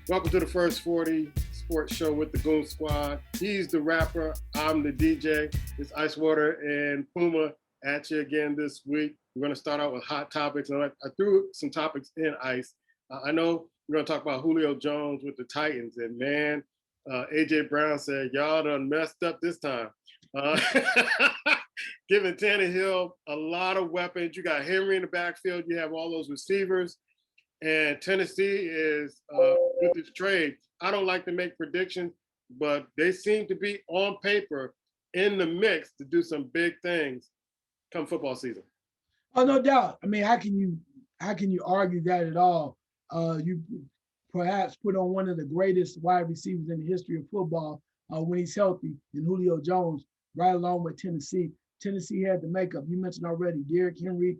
Welcome to the First 40 Sports Show with the Goon Squad. He's the rapper, I'm the DJ. It's Icewater and Puma at you again this week. We're going to start out with hot topics. And I threw some topics in, Ice. I know we're going to talk about Julio Jones with the Titans. And man, A.J. Brown said, y'all done messed up this time. Giving Tannehill a lot of weapons. You got Henry in the backfield. You have all those receivers. And Tennessee is with this trade. I don't like to make predictions, but they seem to be on paper in the mix to do some big things come football season. Oh, no doubt. I mean, how can you argue that at all? You perhaps put on one of the greatest wide receivers in the history of football when he's healthy, in Julio Jones, right along with Tennessee. Tennessee had the makeup. You mentioned already, Derrick Henry,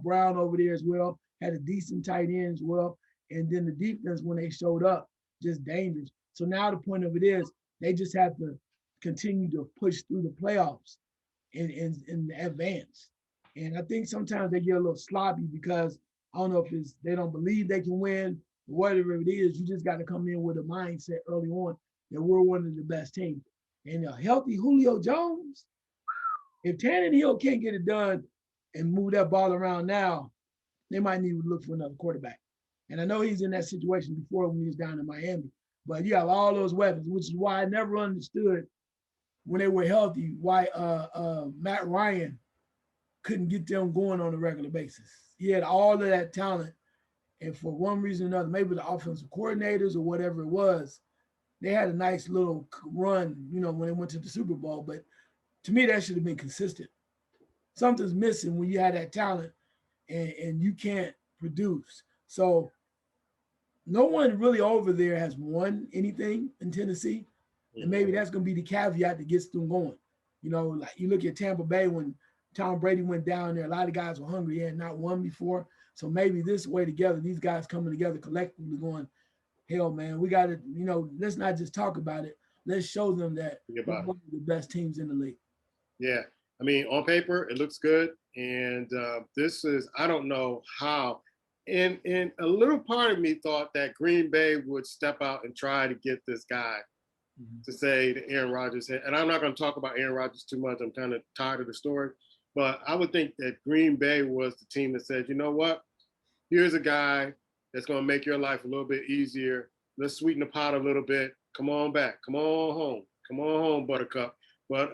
Brown over there as well. Had a decent tight end as well. And then the defense, when they showed up, just dangerous. So now the point of it is they just have to continue to push through the playoffs and advance. And I think sometimes they get a little sloppy because I don't know if it's they don't believe they can win, or whatever it is. You just got to come in with a mindset early on that we're one of the best teams. And a healthy Julio Jones, if Tannehill can't get it done and move that ball around now, they might need to look for another quarterback. And I know he's in that situation before when he was down in Miami. But you have all those weapons, which is why I never understood when they were healthy why Matt Ryan couldn't get them going on a regular basis. He had all of that talent. And for one reason or another, maybe the offensive coordinators or whatever it was, they had a nice little run, when they went to the Super Bowl. But to me, that should have been consistent. Something's missing when you have that talent and you can't produce. So no one really over there has won anything in Tennessee. And maybe that's going to be the caveat that gets them going. Like you look at Tampa Bay when Tom Brady went down there, a lot of guys were hungry. They had not won before. So maybe this way together, these guys coming together collectively going, hell, man, we got to, let's not just talk about it. Let's show them that we're one of the best teams in the league. Yeah. I mean, on paper, it looks good. And this is, I don't know how. And a little part of me thought that Green Bay would step out and try to get this guy to say to Aaron Rodgers. And I'm not going to talk about Aaron Rodgers too much. I'm kind of tired of the story. But I would think that Green Bay was the team that said, you know what? Here's a guy that's going to make your life a little bit easier. Let's sweeten the pot a little bit. Come on back. Come on home. Come on home, Buttercup. But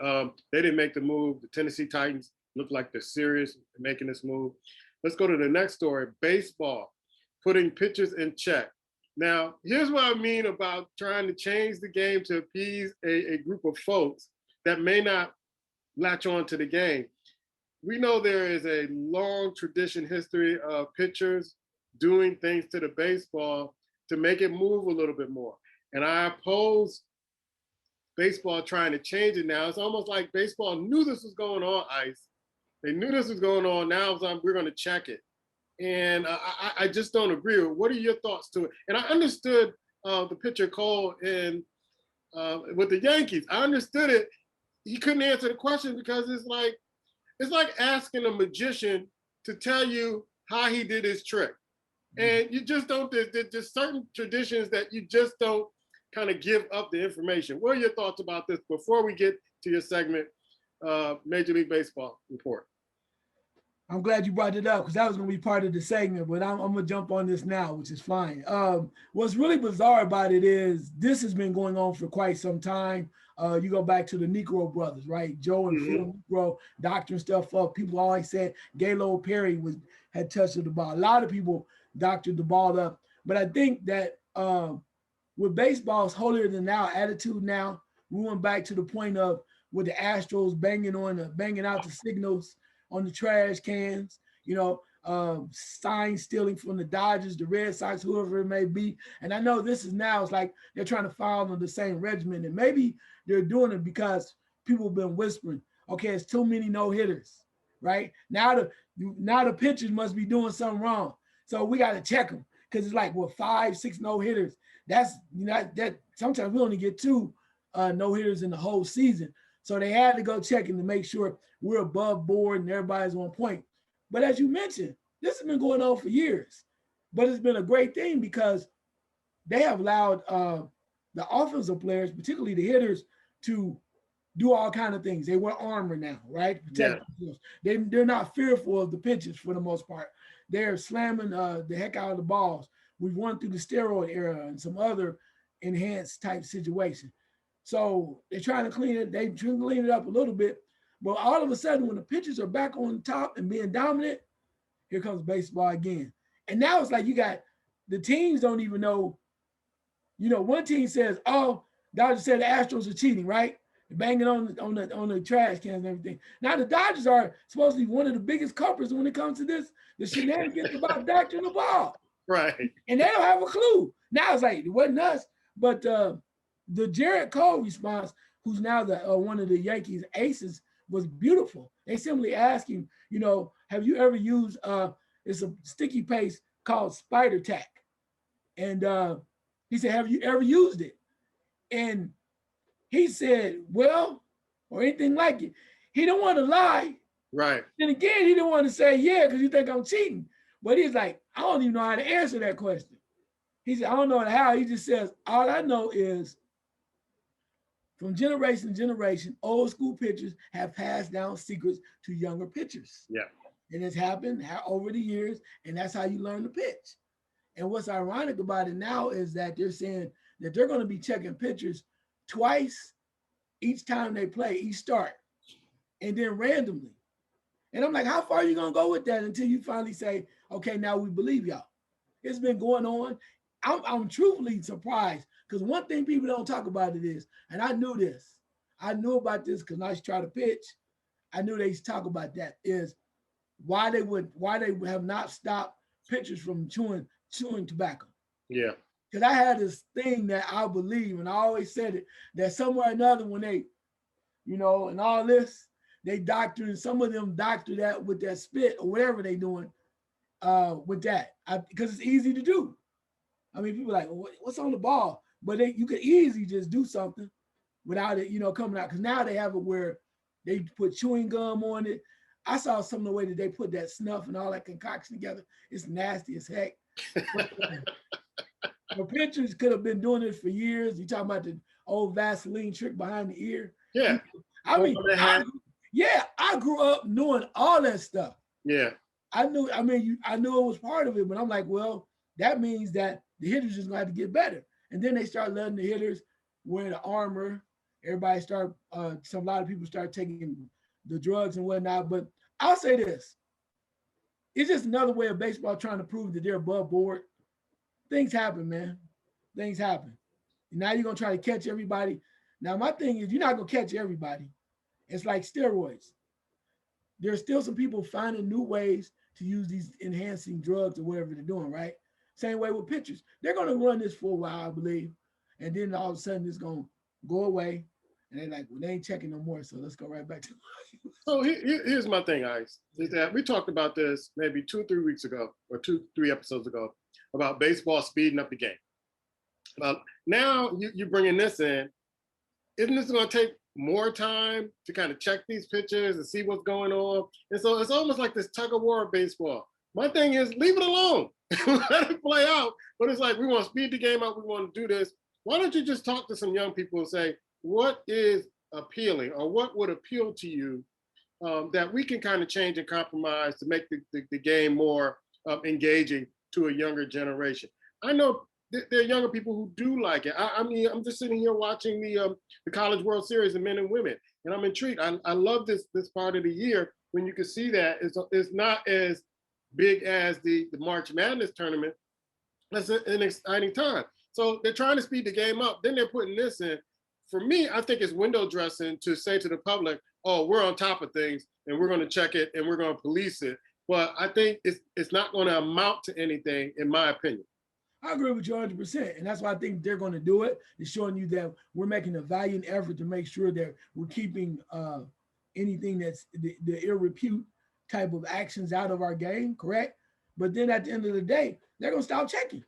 they didn't make the move. The Tennessee Titans look like they're serious in making this move. Let's go to the next story. Baseball, putting pitchers in check. Now, here's what I mean about trying to change the game to appease a group of folks that may not latch on to the game. We know there is a long tradition history of pitchers doing things to the baseball to make it move a little bit more. And I oppose baseball trying to change it now. It's almost like baseball knew this was going on, Ice. They knew this was going on. Now we're going to check it. And I just don't agree. What are your thoughts to it? And I understood the pitcher Cole with the Yankees. I understood it. He couldn't answer the question because it's like asking a magician to tell you how he did his trick. And you just don't, there's just certain traditions that you just don't kind of give up the information. What are your thoughts about this before we get to your segment, Major League Baseball report? I'm glad you brought it up because that was going to be part of the segment, but I'm going to jump on this now, which is fine. What's really bizarre about it is this has been going on for quite some time. You go back to the Negro brothers, right? Joe and Phil Negro doctoring stuff up. People always said Gaylord Perry had touched the ball. A lot of people doctored the ball up. But I think that with baseball's holier than thou attitude now, we went back to the point of with the Astros banging out the signals on the trash cans, sign stealing from the Dodgers, the Red Sox, whoever it may be. And I know this is now, it's like they're trying to follow the same regimen. And maybe they're doing it because people have been whispering, okay, it's too many no-hitters, right? Now the pitchers must be doing something wrong. So we got to check them because it's like, 5, 6 no-hitters. That's, that sometimes we only get 2 no-hitters in the whole season. So they had to go checking to make sure we're above board and everybody's on point. But as you mentioned, this has been going on for years. But it's been a great thing because they have allowed the offensive players, particularly the hitters, to do all kind of things. They wear armor now, right? Protect themselves. They're not fearful of the pitches for the most part. They're slamming the heck out of the balls. We've won through the steroid era and some other enhanced type situation. So they're trying to clean it. They trying to clean it up a little bit. But all of a sudden, when the pitchers are back on top and being dominant, here comes baseball again. And now it's like you got the teams don't even know. You know, one team says, "Oh, Dodgers said the Astros are cheating, right? They're banging on the trash cans and everything." Now the Dodgers are supposed to be one of the biggest culprits when it comes to this, the shenanigans about doctoring the ball. Right. And they don't have a clue. Now it's like, it wasn't us. But the Jarrett Cole response, who's now the one of the Yankees aces, was beautiful. They simply asked him, you know, have you ever used, it's a sticky paste called Spider Tack. And he said, have you ever used it? And he said, well, or anything like it. He don't want to lie. Right. Then again, he didn't want to say, yeah, because you think I'm cheating. But he's like, I don't even know how to answer that question. He said, I don't know how. He just says, all I know is from generation to generation, old school pitchers have passed down secrets to younger pitchers. Yeah. And it's happened over the years, and that's how you learn to pitch. And what's ironic about it now is that they're saying that they're going to be checking pitchers twice each time they play, each start, and then randomly. And I'm like, how far are you going to go with that until you finally say, okay, now we believe y'all? It's been going on. I'm truthfully surprised because one thing people don't talk about it is, and I knew this, I knew about this because I used to try to pitch. I knew they used to talk about that is why they have not stopped pitchers from chewing tobacco. Yeah. Because I had this thing that I believe, and I always said it, that somewhere or another when they, you know, and all this, they doctor, and some of them doctor that with that spit or whatever they doing with that. Because it's easy to do. I mean, people are like, well, what's on the ball? But you could easily just do something without it, you know, coming out. Because now they have it where they put chewing gum on it. I saw some of the way that they put that snuff and all that concoction together. It's nasty as heck. The pitchers could have been doing it for years. You talking about the old Vaseline trick behind the ear? Yeah. I mean, I grew up knowing all that stuff. Yeah. I knew it was part of it, but I'm like, well, that means that the hitters just gonna have to get better. And then they start letting the hitters wear the armor. Everybody start, a lot of people start taking the drugs and whatnot. But I'll say this. It's just another way of baseball trying to prove that they're above board. Things happen, man. Things happen. And now you're going to try to catch everybody. Now, my thing is you're not going to catch everybody. It's like steroids. There's still some people finding new ways to use these enhancing drugs or whatever they're doing, right? Same way with pitchers. They're going to run this for a while, I believe. And then all of a sudden it's going to go away. And they're like, well, they ain't checking no more. So let's go right back to So here's my thing, Ice, is that we talked about this maybe 2 or 3 weeks ago or 2-3 episodes ago about baseball speeding up the game. Now you're bringing this in. Isn't this going to take more time to kind of check these pitches and see what's going on? And so it's almost like this tug of war of baseball. My thing is leave it alone. Let it play out. But it's like, we want to speed the game up. We want to do this. Why don't you just talk to some young people and say, what is appealing or what would appeal to you that we can kind of change and compromise to make the game more engaging to a younger generation? I know there are younger people who do like it. I mean, I'm just sitting here watching the College World Series of men and women, and I'm intrigued. I love this part of the year when you can see that it's not as big as the March Madness tournament. That's an exciting time. So they're trying to speed the game up. Then they're putting this in. For me, I think it's window dressing to say to the public, oh, we're on top of things and we're going to check it and we're going to police it. But I think it's not going to amount to anything, in my opinion. I agree with you 100%. And that's why I think they're going to do it. It's showing you that we're making a valiant effort to make sure that we're keeping anything that's the ill repute type of actions out of our game, correct? But then at the end of the day, they're going to stop checking.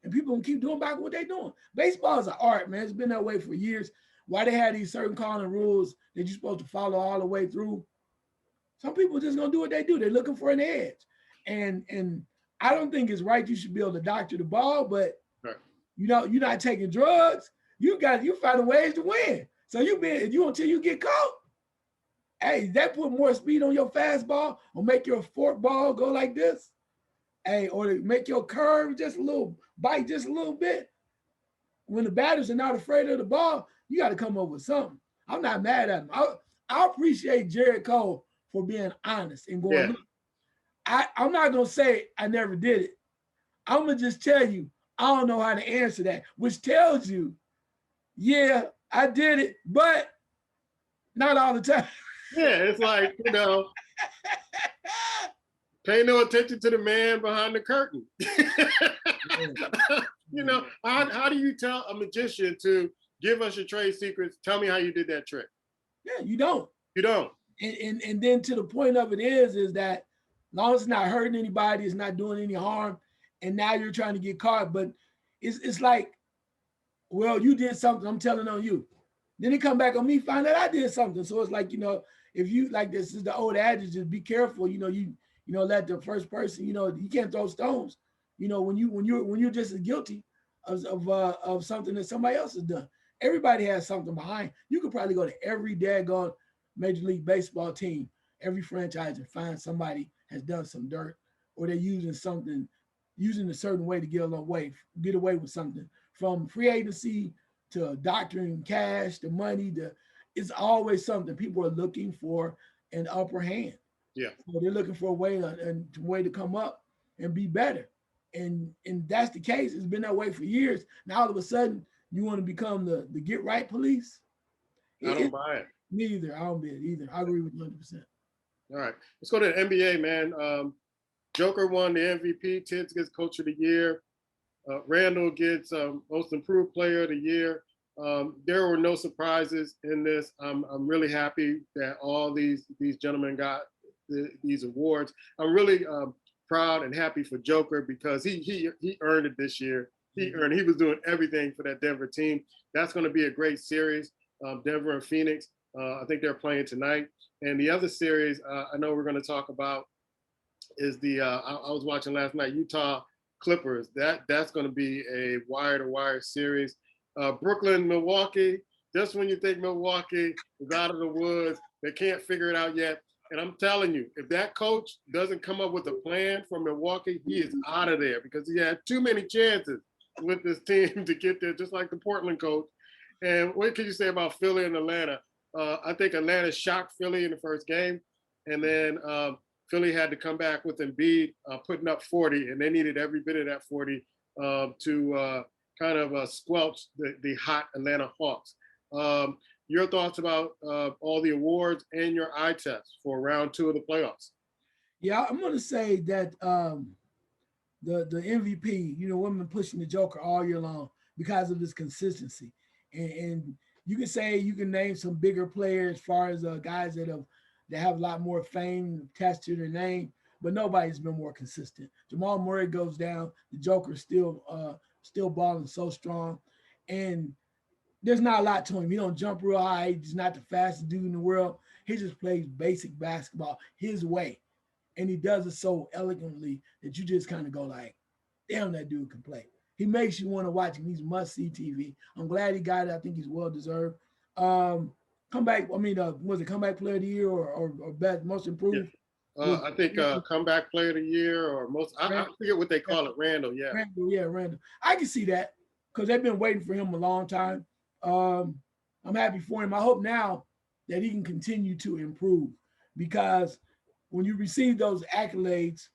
And people going to keep doing back what they're doing. Baseball is an art, man. It's been that way for years. Why they had these certain kind of rules that you're supposed to follow all the way through. Some people just going to do what they do. They're looking for an edge. And I don't think it's right you should be able to doctor the ball, but right. you're not taking drugs. You finding ways to win. So until you get caught. Hey, that put more speed on your fastball or make your fork ball go like this. Hey, or to make your curve just a little bite just a little bit. When the batters are not afraid of the ball, you got to come up with something. I'm not mad at him. I appreciate Jared Cole for being honest and going, Yeah. look, I'm not going to say I never did it. I'm going to just tell you, I don't know how to answer that, which tells you, yeah, I did it, but not all the time. Yeah, it's like, pay no attention to the man behind the curtain. How do you tell a magician to give us your trade secrets? Tell me how you did that trick. Yeah, you don't. You don't. And then to the point of it is that as long as it's not hurting anybody, it's not doing any harm, and now you're trying to get caught. But it's like, well, you did something, I'm telling on you. Then they come back on me, find out I did something. So it's like, if you like, this is the old adage, just be careful, you let the first person, you can't throw stones, when you're just as guilty of something that somebody else has done. Everybody has something behind. You could probably go to every daggone Major League Baseball team, every franchise, and find somebody has done some dirt, or they're using a certain way to get away with something, from free agency to doctoring cash, the money, it's always something. People are looking for an upper hand. Yeah. So they're looking for a way to come up and be better. And that's the case. It's been that way for years. Now all of a sudden you want to become the get right police. I don't buy it. Me either. I don't buy it either. I agree with you 100%. All right. Let's go to the NBA, man. Joker won the MVP. Tibbs gets Coach of the Year. Randall gets Most Improved Player of the Year. There were no surprises in this. I'm really happy that all these gentlemen got these awards. I'm really proud and happy for Joker because he earned it this year. He was doing everything for that Denver team. That's going to be a great series. Denver and Phoenix. I think they're playing tonight. And the other series I know we're going to talk about is I was watching last night, Utah Clippers. That's going to be a wire-to-wire series. Brooklyn, Milwaukee. Just when you think Milwaukee is out of the woods, they can't figure it out yet. And I'm telling you, if that coach doesn't come up with a plan for Milwaukee, he is out of there because he had too many chances with this team to get there, just like the Portland coach. And what can you say about Philly and Atlanta? I think Atlanta shocked Philly in the first game, and then Philly had to come back with Embiid putting up 40, and they needed every bit of that 40 to kind of squelch the hot Atlanta Hawks. Your thoughts about all the awards and your eye test for round 2 of the playoffs? Yeah, I'm going to say that the MVP, women pushing the Joker all year long because of his consistency. And you can name some bigger players as far as guys that have a lot more fame attached to their name, but nobody's been more consistent. Jamal Murray goes down, the Joker's still balling so strong, and there's not a lot to him. He don't jump real high. He's not the fastest dude in the world. He just plays basic basketball his way, and he does it so elegantly that you just kind of go like, damn, that dude can play. He makes you want to watch him. He's must-see TV. I'm glad he got it. I think he's well-deserved. Comeback player of the year or best, most improved? Yeah. I think comeback player of the year or most, I forget what they call it, Randall, yeah. Randall. I can see that because they've been waiting for him a long time. I'm happy for him. I hope now that he can continue to improve because when you receive those accolades,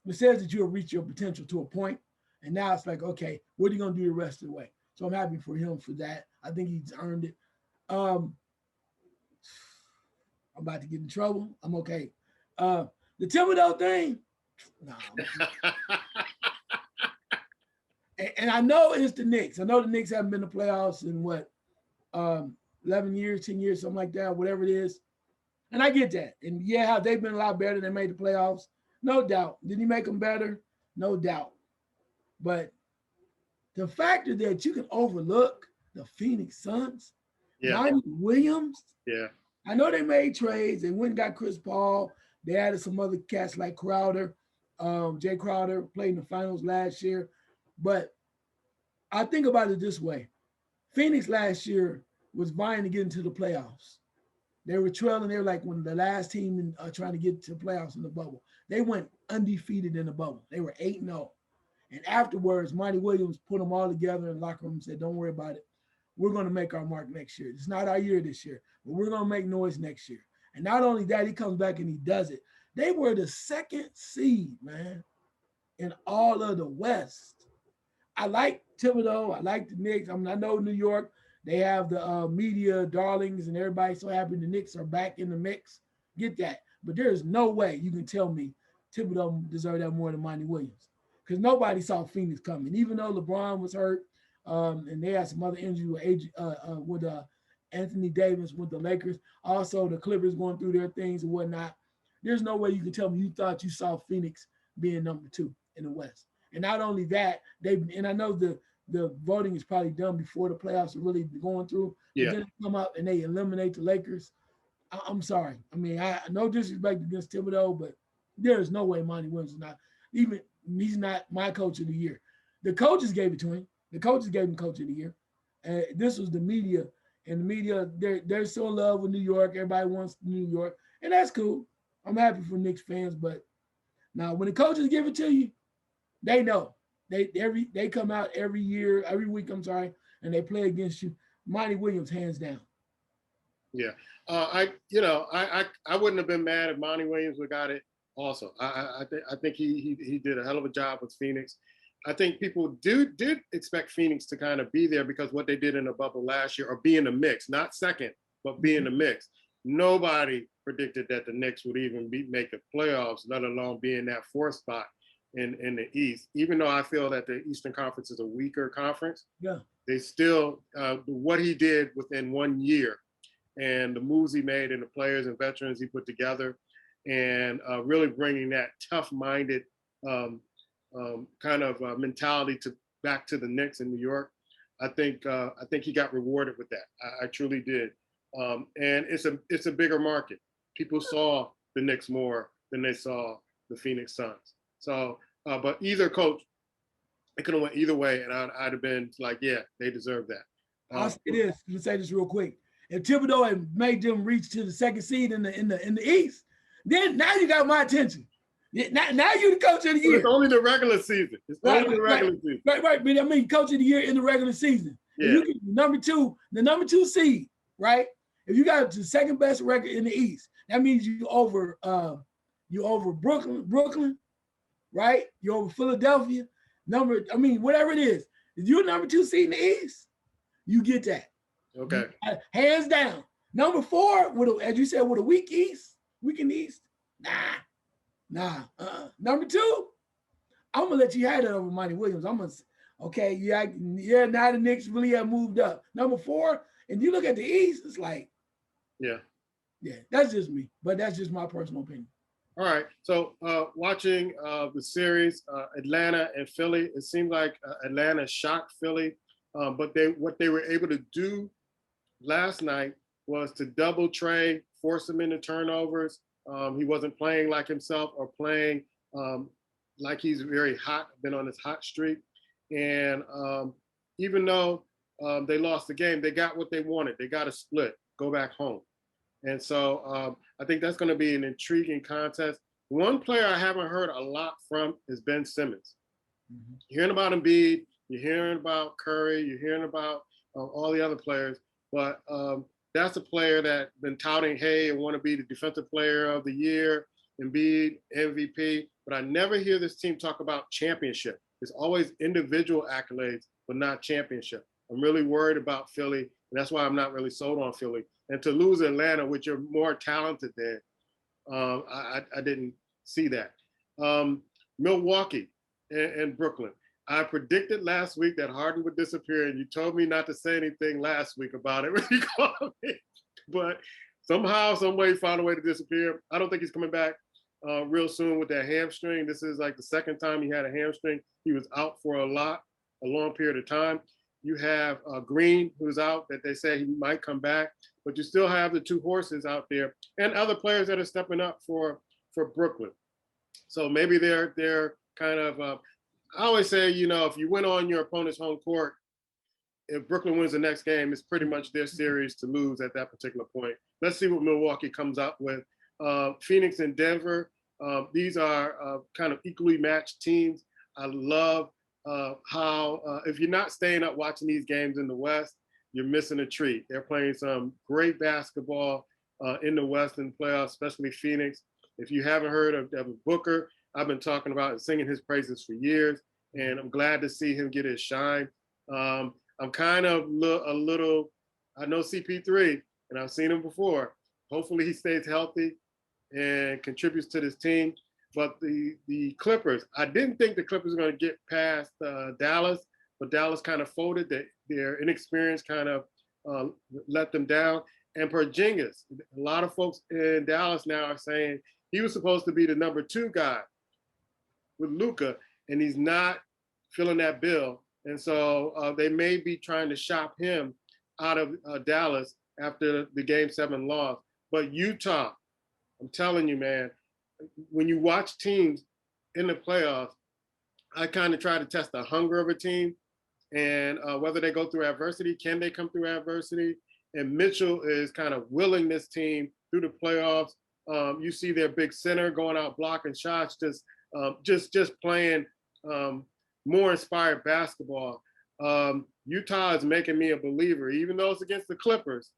it says that you'll reach your potential to a point. And now it's like, okay, what are you going to do the rest of the way? So I'm happy for him for that. I think he's earned it. I'm about to get in trouble. I'm okay. The Thibodeau thing, no. And I know it's the Knicks. I know the Knicks haven't been to playoffs in 11 years, 10 years, something like that, whatever it is. And I get that. And yeah, they've been a lot better. They made the playoffs. No doubt. Did he make them better? No doubt. But the factor that you can overlook the Phoenix Suns, Monty Williams. Yeah. I know they made trades. They went and got Chris Paul. They added some other cats like Crowder. Jay Crowder played in the finals last year. But I think about it this way. Phoenix last year was vying to get into the playoffs. They were trailing. They were like one of the last team in, trying to get to the playoffs in the bubble. They went undefeated in the bubble. They were 8-0. And afterwards, Monty Williams put them all together in the locker room and said, don't worry about it. We're going to make our mark next year. It's not our year this year, but we're going to make noise next year. And not only that, he comes back and he does it. They were the second seed, man, in all of the West. I like Thibodeau. I like the Knicks. I mean, I know New York, they have the media darlings and everybody's so happy the Knicks are back in the mix. Get that. But there's no way you can tell me Thibodeau deserved that more than Monty Williams because nobody saw Phoenix coming. Even though LeBron was hurt and they had some other injury with Anthony Davis with the Lakers. Also, the Clippers going through their things and whatnot. There's no way you can tell me you thought you saw Phoenix being number 2 in the West. And not only that, and I know the voting is probably done before the playoffs are really going through. Yeah. But then they come up and they eliminate the Lakers. I'm sorry. I mean, no disrespect against Thibodeau, but there's no way Monty Williams is not even. He's not my coach of the year. The coaches gave it to him. The coaches gave him coach of the year. And this was the media. And the media, they're so in love with New York. Everybody wants New York, and that's cool. I'm happy for Knicks fans, but now when the coaches give it to you, they know. They come out every week, I'm sorry, and they play against you. Monty Williams, hands down. Yeah. I wouldn't have been mad if Monty Williams would got it also. I think he did a hell of a job with Phoenix. I think people did expect Phoenix to kind of be there because what they did in the bubble last year, or be in the mix, not second, but be in the mix. Nobody predicted that the Knicks would even make the playoffs, let alone be in that 4th spot in the East. Even though I feel that the Eastern Conference is a weaker conference, yeah, they still, what he did within 1 year and the moves he made and the players and veterans he put together and really bringing that tough-minded kind of mentality back to the Knicks in New York. I think he got rewarded with that. I truly did. And it's a bigger market. People saw the Knicks more than they saw the Phoenix Suns. So, but either coach, it could have went either way, and I'd have been like, yeah, they deserve that. I'll say this. Let me say this real quick. If Thibodeau had made them reach to the second seed in the East, then now you got my attention. Now you the coach of the year. It's only the regular season. It's only the regular season. Right. But I mean, coach of the year in the regular season. Yeah. If you get the number two seed, right? If you got the second best record in the East, that means you over Brooklyn, right? You over Philadelphia. Whatever it is. If you're number 2 seed in the East, you get that. Okay. Hands down. Number 4, as you said, with a weak in the East. Nah. Number 2, I'm gonna let you have that over Monty Williams. Now the Knicks really have moved up. Number 4, and you look at the East, it's like, yeah, that's just me, but that's just my personal opinion. All right. So watching the series, Atlanta and Philly, it seemed like Atlanta shocked Philly, but what they were able to do last night was to double Trey, force him into turnovers. He wasn't playing like himself or playing like he's very hot, been on his hot streak. And even though they lost the game, they got what they wanted. They got a split, go back home. And so I think that's going to be an intriguing contest. One player I haven't heard a lot from is Ben Simmons. Mm-hmm. You're hearing about Embiid, you're hearing about Curry, you're hearing about all the other players, but that's a player that's been touting, hey, I want to be the defensive player of the year, Embiid, MVP, but I never hear this team talk about championship. It's always individual accolades, but not championship. I'm really worried about Philly, and that's why I'm not really sold on Philly. And to lose Atlanta, which are more talented than, I didn't see that. Milwaukee and Brooklyn. I predicted last week that Harden would disappear, and you told me not to say anything last week about it when you called me. But somehow, some way, he found a way to disappear. I don't think he's coming back real soon with that hamstring. This is like the second time he had a hamstring. He was out for a long period of time. You have Green, who's out, that they say he might come back, but you still have the 2 horses out there and other players that are stepping up for Brooklyn. So maybe they're kind of, I always say, you know, if you win on your opponent's home court, if Brooklyn wins the next game, it's pretty much their series to lose at that particular point. Let's see what Milwaukee comes up with. Phoenix and Denver, these are kind of equally matched teams. I love how, if you're not staying up watching these games in the West, you're missing a treat. They're playing some great basketball in the Western playoffs, especially Phoenix. If you haven't heard of Devin Booker, I've been talking about and singing his praises for years, and I'm glad to see him get his shine. I'm kind of a little, I know CP3, and I've seen him before. Hopefully he stays healthy and contributes to this team. But the Clippers, I didn't think the Clippers were going to get past Dallas, but Dallas kind of folded. Their inexperience kind of let them down. And Porzingis, a lot of folks in Dallas now are saying he was supposed to be the number 2 guy with Luka, and he's not filling that bill. And so they may be trying to shop him out of Dallas after the Game 7 loss. But Utah, I'm telling you, man, when you watch teams in the playoffs, I kind of try to test the hunger of a team and whether they go through adversity. Can they come through adversity? And Mitchell is kind of willing this team through the playoffs. You see their big center going out blocking shots, just playing more inspired basketball. Utah is making me a believer, even though it's against the Clippers.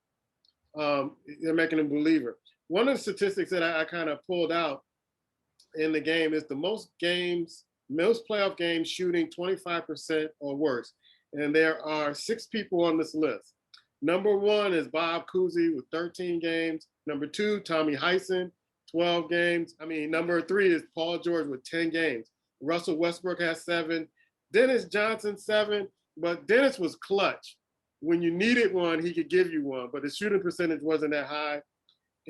They're making a believer. One of the statistics that I kind of pulled out in the game is the most playoff games shooting 25% or worse. And there are 6 people on this list. Number 1 is Bob Cousy with 13 games. Number 2, Tommy Heisen, 12 games. Number 3 is Paul George with 10 games. Russell Westbrook has 7. Dennis Johnson, 7. But Dennis was clutch. When you needed one, he could give you one, but the shooting percentage wasn't that high.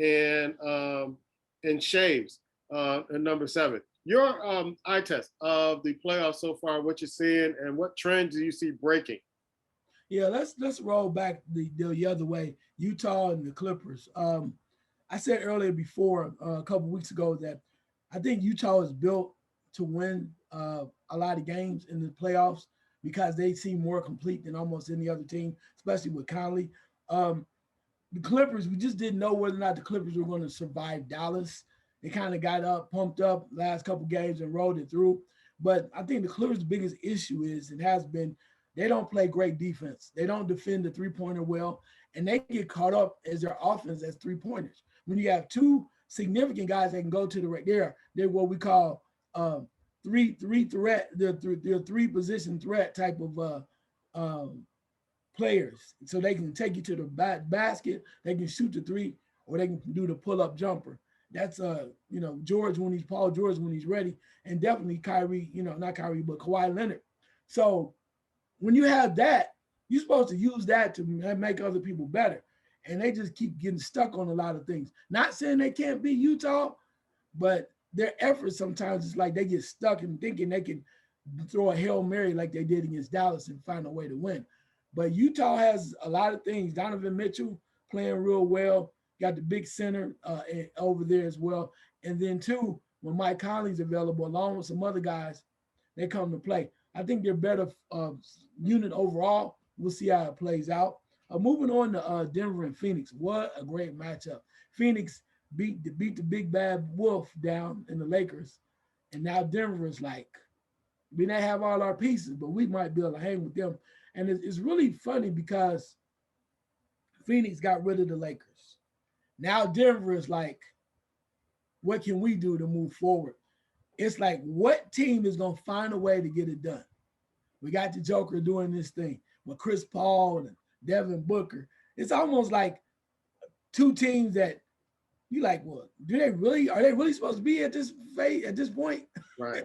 And Shaves, number 7. Your eye test of the playoffs so far, what you're seeing, and what trends do you see breaking? Yeah, let's roll back the other way. Utah and the Clippers. I said earlier before a couple weeks ago that I think Utah is built to win a lot of games in the playoffs because they seem more complete than almost any other team, especially with Conley. The Clippers, we just didn't know whether or not the Clippers were going to survive Dallas. They kind of got pumped up last couple games and rolled it through. But I think the Clippers' biggest issue is and has been they don't play great defense. They don't defend the three-pointer well, and they get caught up as their offense as three-pointers. When you have 2 significant guys that can go to they're what we call three threat, they're 3-position threat type of players. So they can take you to the basket, they can shoot the 3, or they can do the pull-up jumper. That's Paul George when he's ready, and definitely Kyrie, not Kyrie, but Kawhi Leonard. So when you have that, you're supposed to use that to make other people better. And they just keep getting stuck on a lot of things. Not saying they can't beat Utah, but their efforts sometimes it's like they get stuck in thinking they can throw a Hail Mary like they did against Dallas and find a way to win. But Utah has a lot of things. Donovan Mitchell playing real well. Got the big center over there as well. And then, too, when Mike Conley's available, along with some other guys, they come to play. I think they're better unit overall. We'll see how it plays out. Moving on to Denver and Phoenix. What a great matchup. Phoenix beat the big bad wolf down in the Lakers. And now Denver is like, we may have all our pieces, but we might be able to hang with them. And it's really funny because Phoenix got rid of the Lakers. Now Denver is like, what can we do to move forward? It's like, what team is going to find a way to get it done? We got the Joker doing this thing with Chris Paul and Devin Booker. It's almost like 2 teams that you like, well, are they really supposed to be at this point? Right.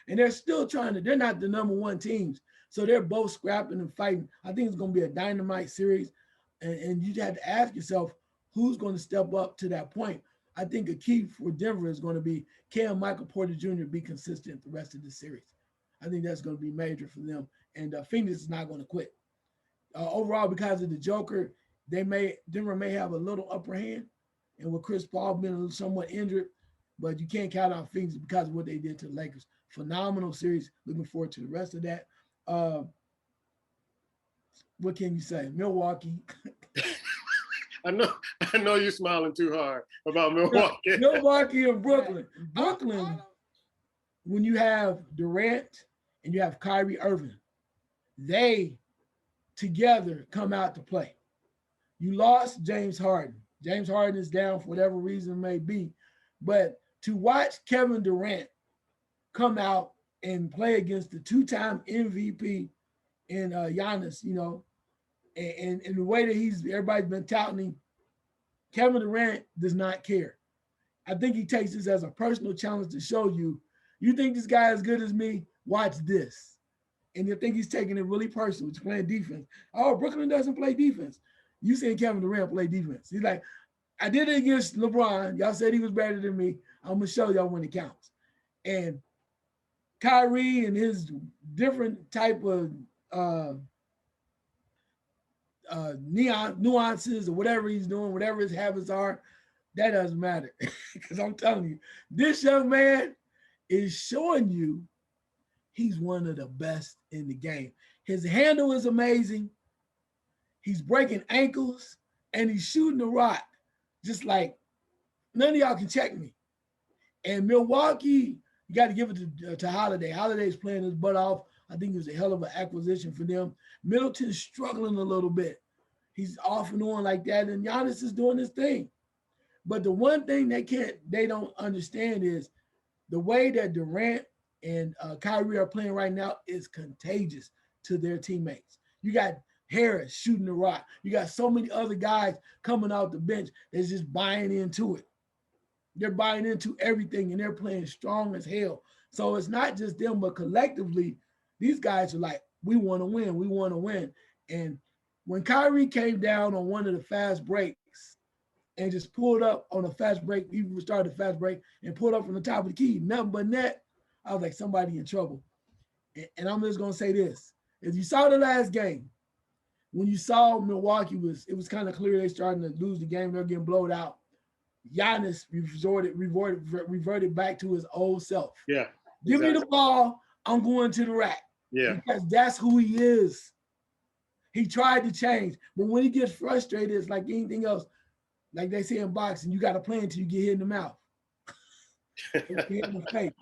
And they're still they're not the number 1 teams. So they're both scrapping and fighting. I think it's going to be a dynamite series. And you have to ask yourself, who's going to step up to that point? I think a key for Denver is going to be, can Michael Porter Jr. be consistent the rest of the series? I think that's going to be major for them. And Phoenix is not going to quit. Overall, because of the Joker, Denver may have a little upper hand. And with Chris Paul being somewhat injured, but you can't count out Phoenix because of what they did to the Lakers. Phenomenal series. Looking forward to the rest of that. What can you say? Milwaukee. I know you're smiling too hard about Milwaukee. Milwaukee and Brooklyn. Brooklyn, when you have Durant and you have Kyrie Irving, they together come out to play. You lost James Harden. James Harden is down for whatever reason it may be. But to watch Kevin Durant come out and play against the two-time MVP in Giannis, and the way that everybody's been touting him, Kevin Durant does not care. I think he takes this as a personal challenge to show you, you think this guy is as good as me? Watch this. And you think he's taking it really personal. He's playing defense. Oh, Brooklyn doesn't play defense. You seen Kevin Durant play defense. He's like, I did it against LeBron. Y'all said he was better than me. I'm going to show y'all when it counts. And Kyrie and his different type of nuances or whatever he's doing, whatever his habits are, that doesn't matter. Because I'm telling you, this young man is showing you he's one of the best in the game. His handle is amazing. He's breaking ankles and he's shooting the rock. Just like none of y'all can check me. And Milwaukee, you got to give it to Holiday. Holiday's playing his butt off. I think it was a hell of an acquisition for them. Middleton's struggling a little bit. He's off and on like that, and Giannis is doing his thing. But the one thing they don't understand is the way that Durant and Kyrie are playing right now is contagious to their teammates. You got Harris shooting the rock. You got so many other guys coming out the bench that's just buying into it. They're buying into everything and they're playing strong as hell. So it's not just them, but collectively, these guys are like, we want to win. We want to win. And when Kyrie came down on one of the fast breaks and just pulled up on a fast break, even started a fast break and pulled up from the top of the key, nothing but net, I was like, somebody in trouble. And I'm just going to say this. If you saw the last game, when you saw Milwaukee, it was kind of clear they starting to lose the game. They're getting blown out. Giannis reverted back to his old self. Yeah. Give me the ball. I'm going to the rack. Yeah. Because that's who he is. He tried to change. But when he gets frustrated, it's like anything else. Like they say in boxing, you got to play until you get hit in the mouth. Hit in the face.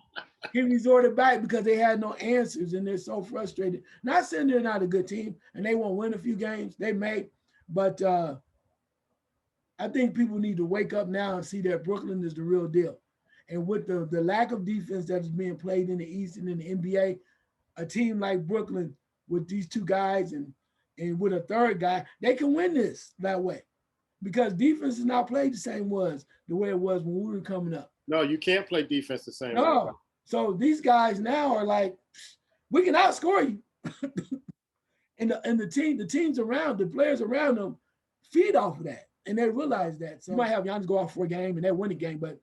He resorted back because they had no answers and they're so frustrated. Not saying they're not a good team and they won't win a few games. They may. But I think people need to wake up now and see that Brooklyn is the real deal. And with the lack of defense that is being played in the East and in the NBA, a team like Brooklyn with these two guys and with a third guy, they can win this that way. Because defense is not played the way it was when we were coming up. No, you can't play defense the same way. No. So these guys now are like, we can outscore you. and the teams around, the players around them feed off of that. And they realize that. So you might have Giannis go off for a game and they win a game, but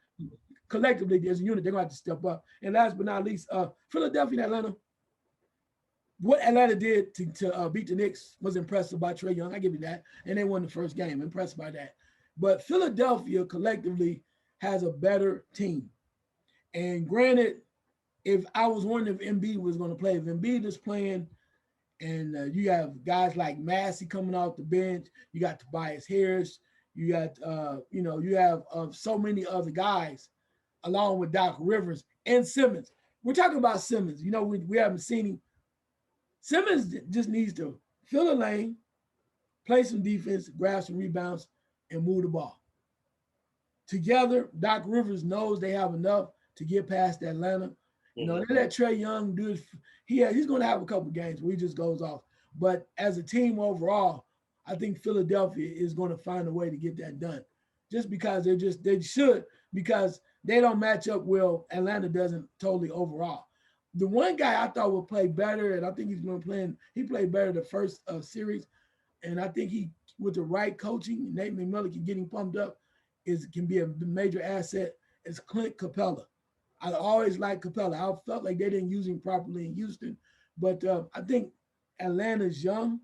collectively as a unit, they're going to have to step up. And last but not least, Philadelphia and Atlanta. What Atlanta did to beat the Knicks was impressive by Trae Young. I give you that. And they won the first game. Impressed by that. But Philadelphia collectively has a better team. And granted, if I was wondering if Embiid was going to play, if Embiid is playing and you have guys like Massey coming off the bench, you got Tobias Harris, you got, you have so many other guys along with Doc Rivers and Simmons. We're talking about Simmons. We haven't seen him. Simmons just needs to fill a lane, play some defense, grab some rebounds, and move the ball. Together, Doc Rivers knows they have enough to get past Atlanta. They let Trae Young do it. He's going to have a couple games where he just goes off. But as a team overall, I think Philadelphia is going to find a way to get that done. Just because they should, because they don't match up well. Atlanta doesn't totally overall. The one guy I thought would play better, and I think he played better the first series. And I think with the right coaching, Nate McMillan can get him pumped up, can be a major asset, is Clint Capella. I always liked Capella. I felt like they didn't use him properly in Houston. But I think Atlanta's young.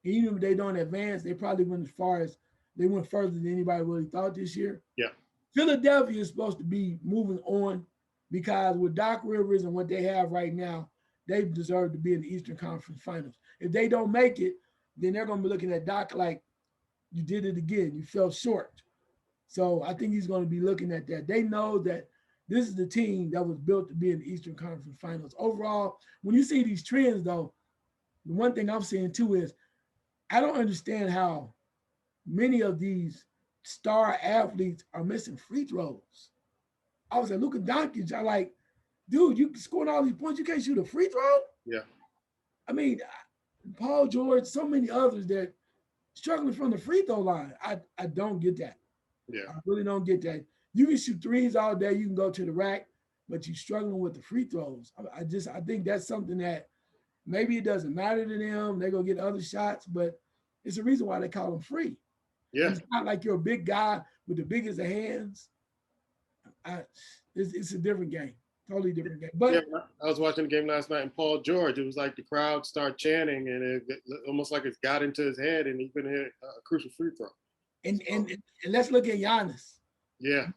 Even if they don't advance, they probably went further than anybody really thought this year. Yeah. Philadelphia is supposed to be moving on because with Doc Rivers and what they have right now, they deserve to be in the Eastern Conference Finals. If they don't make it, then they're going to be looking at Doc like, you did it again. You fell short. So I think he's going to be looking at that. They know that this is the team that was built to be in the Eastern Conference Finals. Overall, when you see these trends, though, the one thing I'm seeing too is I don't understand how many of these star athletes are missing free throws. I was like, Luka Doncic. I like, dude, you scoring all these points, you can't shoot a free throw. Yeah. I mean, Paul George, so many others that struggling from the free throw line. I don't get that. Yeah. I really don't get that. You can shoot threes all day, you can go to the rack, but you're struggling with the free throws. I think that's something that maybe it doesn't matter to them. They're gonna get other shots, but it's the reason why they call them free. Yeah. It's not like you're a big guy with the biggest of hands. It's a different game, totally different game. But yeah, I was watching the game last night, and Paul George, it was like the crowd started chanting, and it almost like it got into his head, and he couldn't hit a crucial free throw. And let's look at Giannis. Yeah.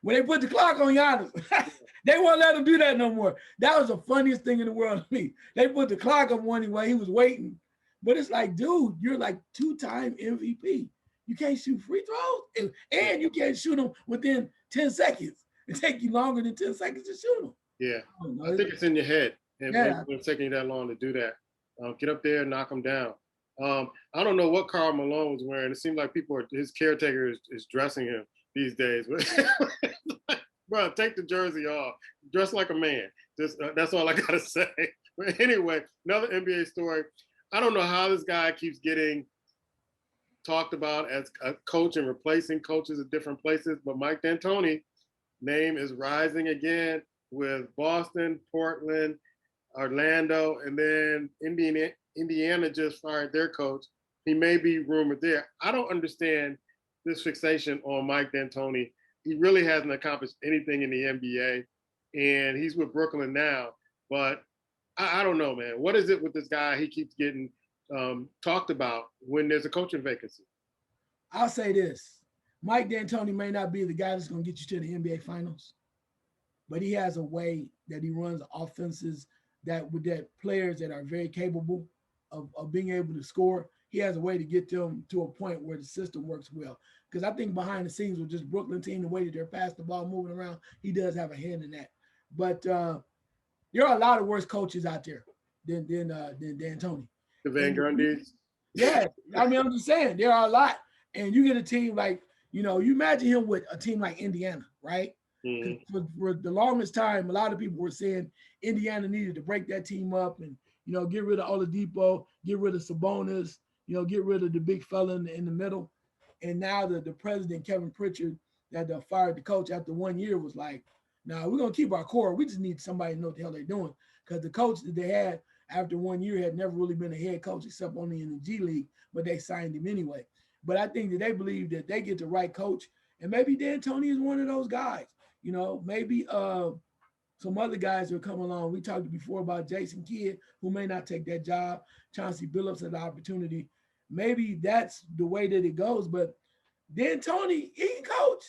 When they put the clock on Giannis, they won't let him do that no more. That was the funniest thing in the world to me. They put the clock on one while he was waiting. But it's like, dude, you're like 2-time MVP. You can't shoot free throws, and you can't shoot them within 10 seconds. It takes you longer than 10 seconds to shoot them. Yeah. I think it's in your head. And Yeah. it's taking you that long to do that. Get up there and knock them down. I don't know what Karl Malone was wearing. It seemed like his caretaker is dressing him these days. Bro, take the jersey off. Dress like a man. Just that's all I gotta say. But anyway, another NBA story. I don't know how this guy keeps getting talked about as a coach and replacing coaches at different places, but Mike D'Antoni name is rising again with Boston, Portland, Orlando, and then Indiana just fired their coach. He may be rumored there. I don't understand this fixation on Mike D'Antoni. He really hasn't accomplished anything in the NBA, and he's with Brooklyn now. But I don't know, man. What is it with this guy? He keeps getting talked about when there's a coaching vacancy. I'll say this. Mike D'Antoni may not be the guy that's going to get you to the NBA Finals, but he has a way that he runs offenses that with that players that are very capable of being able to score. He has a way to get them to a point where the system works well. Because I think behind the scenes with just Brooklyn team, the way that they're passing the ball, moving around, he does have a hand in that. But there are a lot of worse coaches out there than D'Antoni. The Van Grundys. Yeah, I mean, I'm just saying there are a lot, and you get a team like, you imagine him with a team like Indiana, right? Mm-hmm. For the longest time, a lot of people were saying Indiana needed to break that team up and get rid of Oladipo, get rid of Sabonis, get rid of the big fella in the middle. And now the president, Kevin Pritchard, that fired the coach after 1 year was like, nah, we're going to keep our core. We just need somebody to know what the hell they're doing. Because the coach that they had after 1 year had never really been a head coach except only in the G League, but they signed him anyway. But I think that they believe that they get the right coach. And maybe D'Antoni is one of those guys. Maybe some other guys will come along. We talked before about Jason Kidd, who may not take that job. Chauncey Billups had the opportunity. Maybe that's the way that it goes. But D'Antoni, he can coach.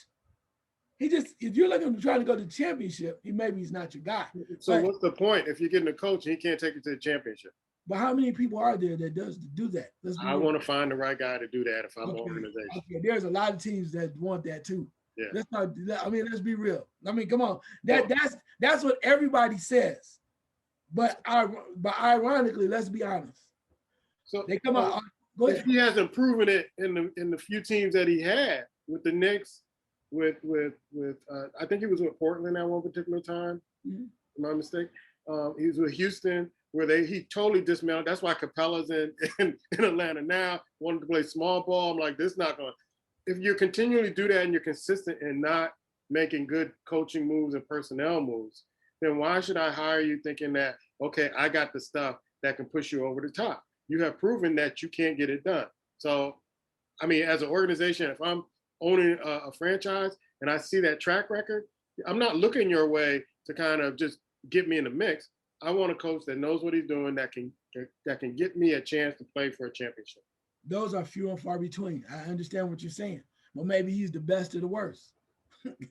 He just, if you're looking to try to go to the championship, he's not your guy. So what's the point if you're getting a coach and he can't take you to the championship? But how many people are there that do that? I want to find the right guy to do that if I'm an organization. Okay, there's a lot of teams that want that too. Yeah. Let's be real. I mean, come on. That's what everybody says. But ironically, let's be honest. So they come out. Go ahead. He hasn't proven it in the few teams that he had with the Knicks, with I think he was with Portland at one particular time. Mm-hmm. Am I mistaken? He was with Houston, where he totally dismantled. That's why Capella's in Atlanta now, wanted to play small ball. I'm like, this is not going to. If you continually do that and you're consistent in not making good coaching moves and personnel moves, then why should I hire you thinking that, okay, I got the stuff that can push you over the top? You have proven that you can't get it done. So, I mean, as an organization, if I'm owning a franchise and I see that track record, I'm not looking your way to kind of just get me in the mix. I want a coach that knows what he's doing, that can get me a chance to play for a championship. Those are few and far between. I understand what you're saying, but maybe he's the best of the worst.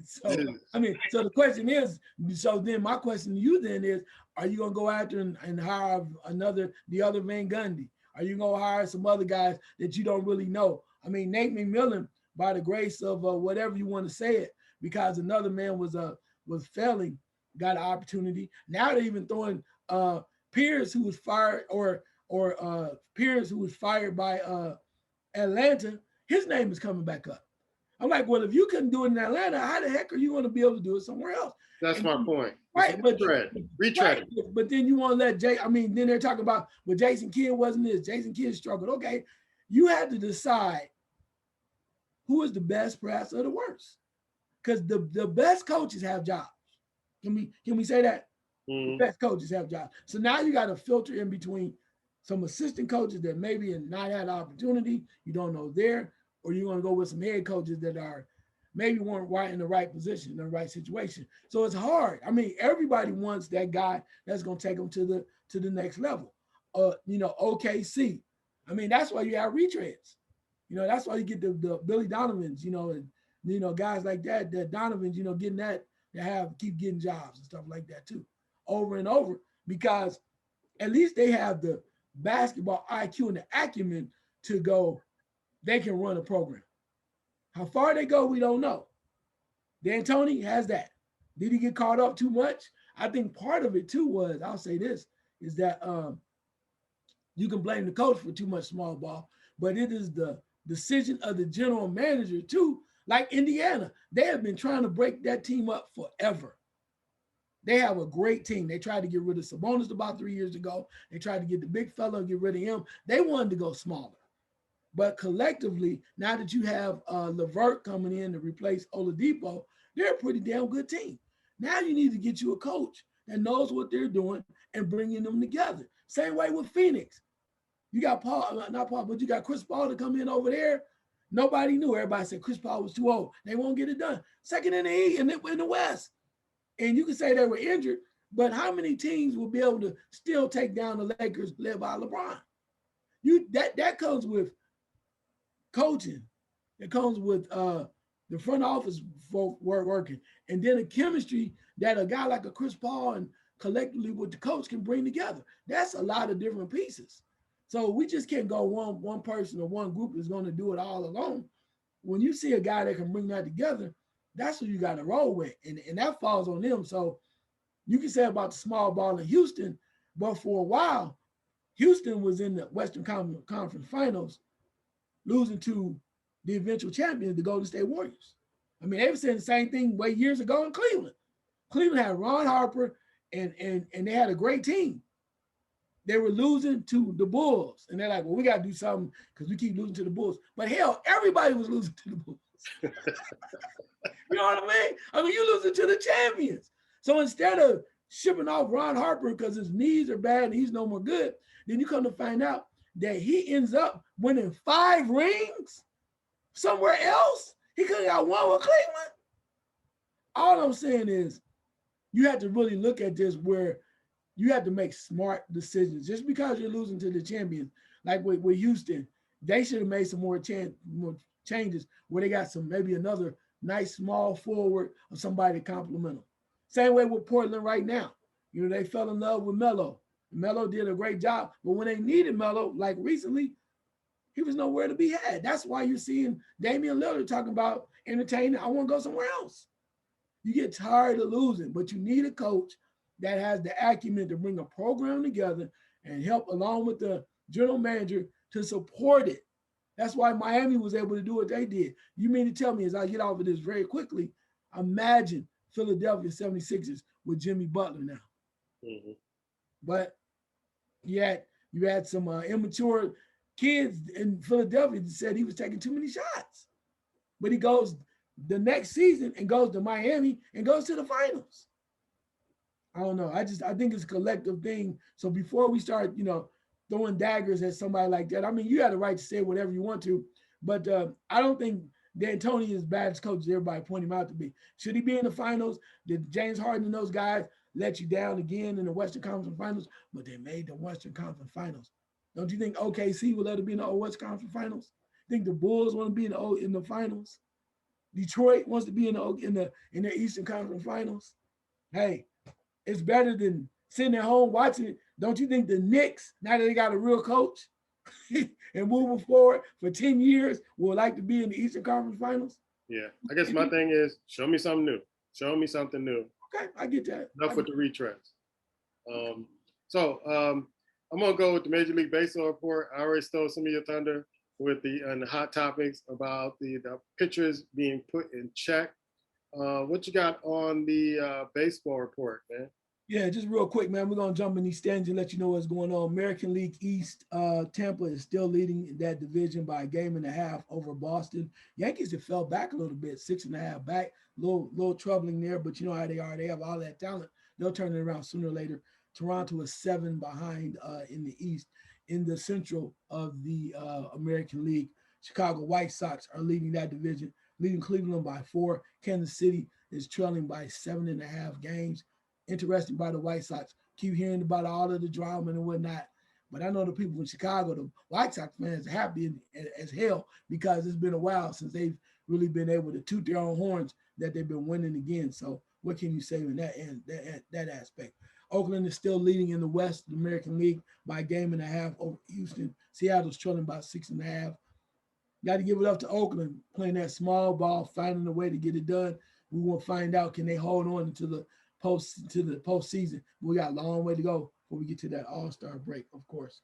So, I mean, so the question is, so then my question to you then is, are you going to go after and hire the other Van Gundy? Are you going to hire some other guys that you don't really know? I mean, Nate McMillan, by the grace of whatever you want to say it, because another man was failing, got an opportunity. Now they're even throwing Pierce, who was fired, or Pierce, who was fired by Atlanta. His name is coming back up. I'm like, well, if you couldn't do it in Atlanta, how the heck are you going to be able to do it somewhere else? That's my point. Right, but retread. But then you want to let Jay. I mean, then they're talking about, well, Jason Kidd wasn't this. Jason Kidd struggled. Okay, you had to decide who is the best, perhaps, or the worst, because the best coaches have jobs. Can we say that? The best coaches have jobs. So now you got to filter in between some assistant coaches that maybe have not had opportunity. You don't know there. Or you're going to go with some head coaches that are maybe weren't right in the right position, in the right situation. So it's hard. I mean, everybody wants that guy that's going to take them to the next level. OKC. I mean, that's why you have retreads. That's why you get the Billy Donovans, and guys like that Donovans, getting that keep getting jobs and stuff like that too, over and over, because at least they have the basketball IQ and the acumen to go. They can run a program. How far they go, we don't know. D'Antoni has that. Did he get caught up too much? I think part of it too was, I'll say this, is that you can blame the coach for too much small ball, but it is the decision of the general manager too. Like Indiana, they have been trying to break that team up forever. They have a great team. They tried to get rid of Sabonis about 3 years ago. They tried to get the big fella and get rid of him. They wanted to go smaller. But collectively, now that you have LeVert coming in to replace Oladipo, they're a pretty damn good team. Now you need to get you a coach that knows what they're doing and bringing them together. Same way with Phoenix. You got not Paul, but you got Chris Paul to come in over there. Nobody knew. Everybody said Chris Paul was too old. They won't get it done. Second in the East in the West. And you can say they were injured, but how many teams will be able to still take down the Lakers led by LeBron? That comes with coaching. It comes with the front office folk working, and then a chemistry that a guy like a Chris Paul and collectively with the coach can bring together. That's a lot of different pieces. So we just can't go one person or one group is going to do it all alone. When you see a guy that can bring that together, that's what you got to roll with, and that falls on them. So you can say about the small ball in Houston, but for a while, Houston was in the Western Conference Finals, losing to the eventual champions, the Golden State Warriors. I mean, they were saying the same thing way years ago in Cleveland. Cleveland had Ron Harper, and they had a great team. They were losing to the Bulls, and they're like, well, we got to do something because we keep losing to the Bulls. But hell, everybody was losing to the Bulls. You know what I mean? I mean, you losing to the champions. So instead of shipping off Ron Harper because his knees are bad and he's no more good, then you come to find out that he ends up winning 5 rings somewhere else. He could have got one with Cleveland. All I'm saying is you have to really look at this where you have to make smart decisions. Just because you're losing to the champions, like with Houston, they should have made some more changes where they got maybe another nice small forward or somebody to compliment them. Same way with Portland right now. They fell in love with Melo. Melo did a great job, but when they needed Melo, like recently, he was nowhere to be had. That's why you're seeing Damian Lillard talking about entertaining. I want to go somewhere else. You get tired of losing, but you need a coach that has the acumen to bring a program together and help along with the general manager to support it. That's why Miami was able to do what they did. You mean to tell me, as I get off of this very quickly, imagine Philadelphia 76ers with Jimmy Butler now. Mm-hmm. But you had some immature kids in Philadelphia that said he was taking too many shots. But he goes the next season and goes to Miami and goes to the finals. I don't know. I think it's a collective thing. So before we start, throwing daggers at somebody like that, I mean, you have the right to say whatever you want to, but I don't think D'Antoni is as bad as coach as everybody point him out to be. Should he be in the finals? Did James Harden and those guys let you down again in the Western Conference Finals? But they made the Western Conference Finals. Don't you think OKC will let it be in the Western Conference Finals? Think the Bulls want to be in the finals? Detroit wants to be in the Eastern Conference Finals. Hey, it's better than sitting at home watching it. Don't you think the Knicks, now that they got a real coach and moving forward for 10 years, would like to be in the Eastern Conference Finals? Yeah, I guess my thing is show me something new. Show me something new. Okay, I get that. Enough with the retreads. I'm gonna go with the Major League Baseball report. I already stole some of your thunder with the hot topics about the pitchers being put in check. What you got on the baseball report, man? Yeah, just real quick, man. We're gonna jump in these stands and let you know what's going on. American League East, Tampa is still leading that division by a game and a half over Boston. Yankees have fell back a little bit, 6.5 back, little troubling there, but you know how they are. They have all that talent. They'll turn it around sooner or later. Toronto is 7 behind in the East. In the Central of the American League, Chicago White Sox are leading that division, leading Cleveland by 4. Kansas City is trailing by 7.5 games. Interesting by the White Sox. Keep hearing about all of the drama and whatnot. But I know the people in Chicago, the White Sox fans, are happy as hell because it's been a while since they've really been able to toot their own horns that they've been winning again. So what can you say in that aspect? Oakland is still leading in the West, the American League, by a game and a half over Houston. Seattle's trailing by 6.5. Got to give it up to Oakland, playing that small ball, finding a way to get it done. We will find out, can they hold on to the postseason. We got a long way to go before we get to that All-Star break, of course.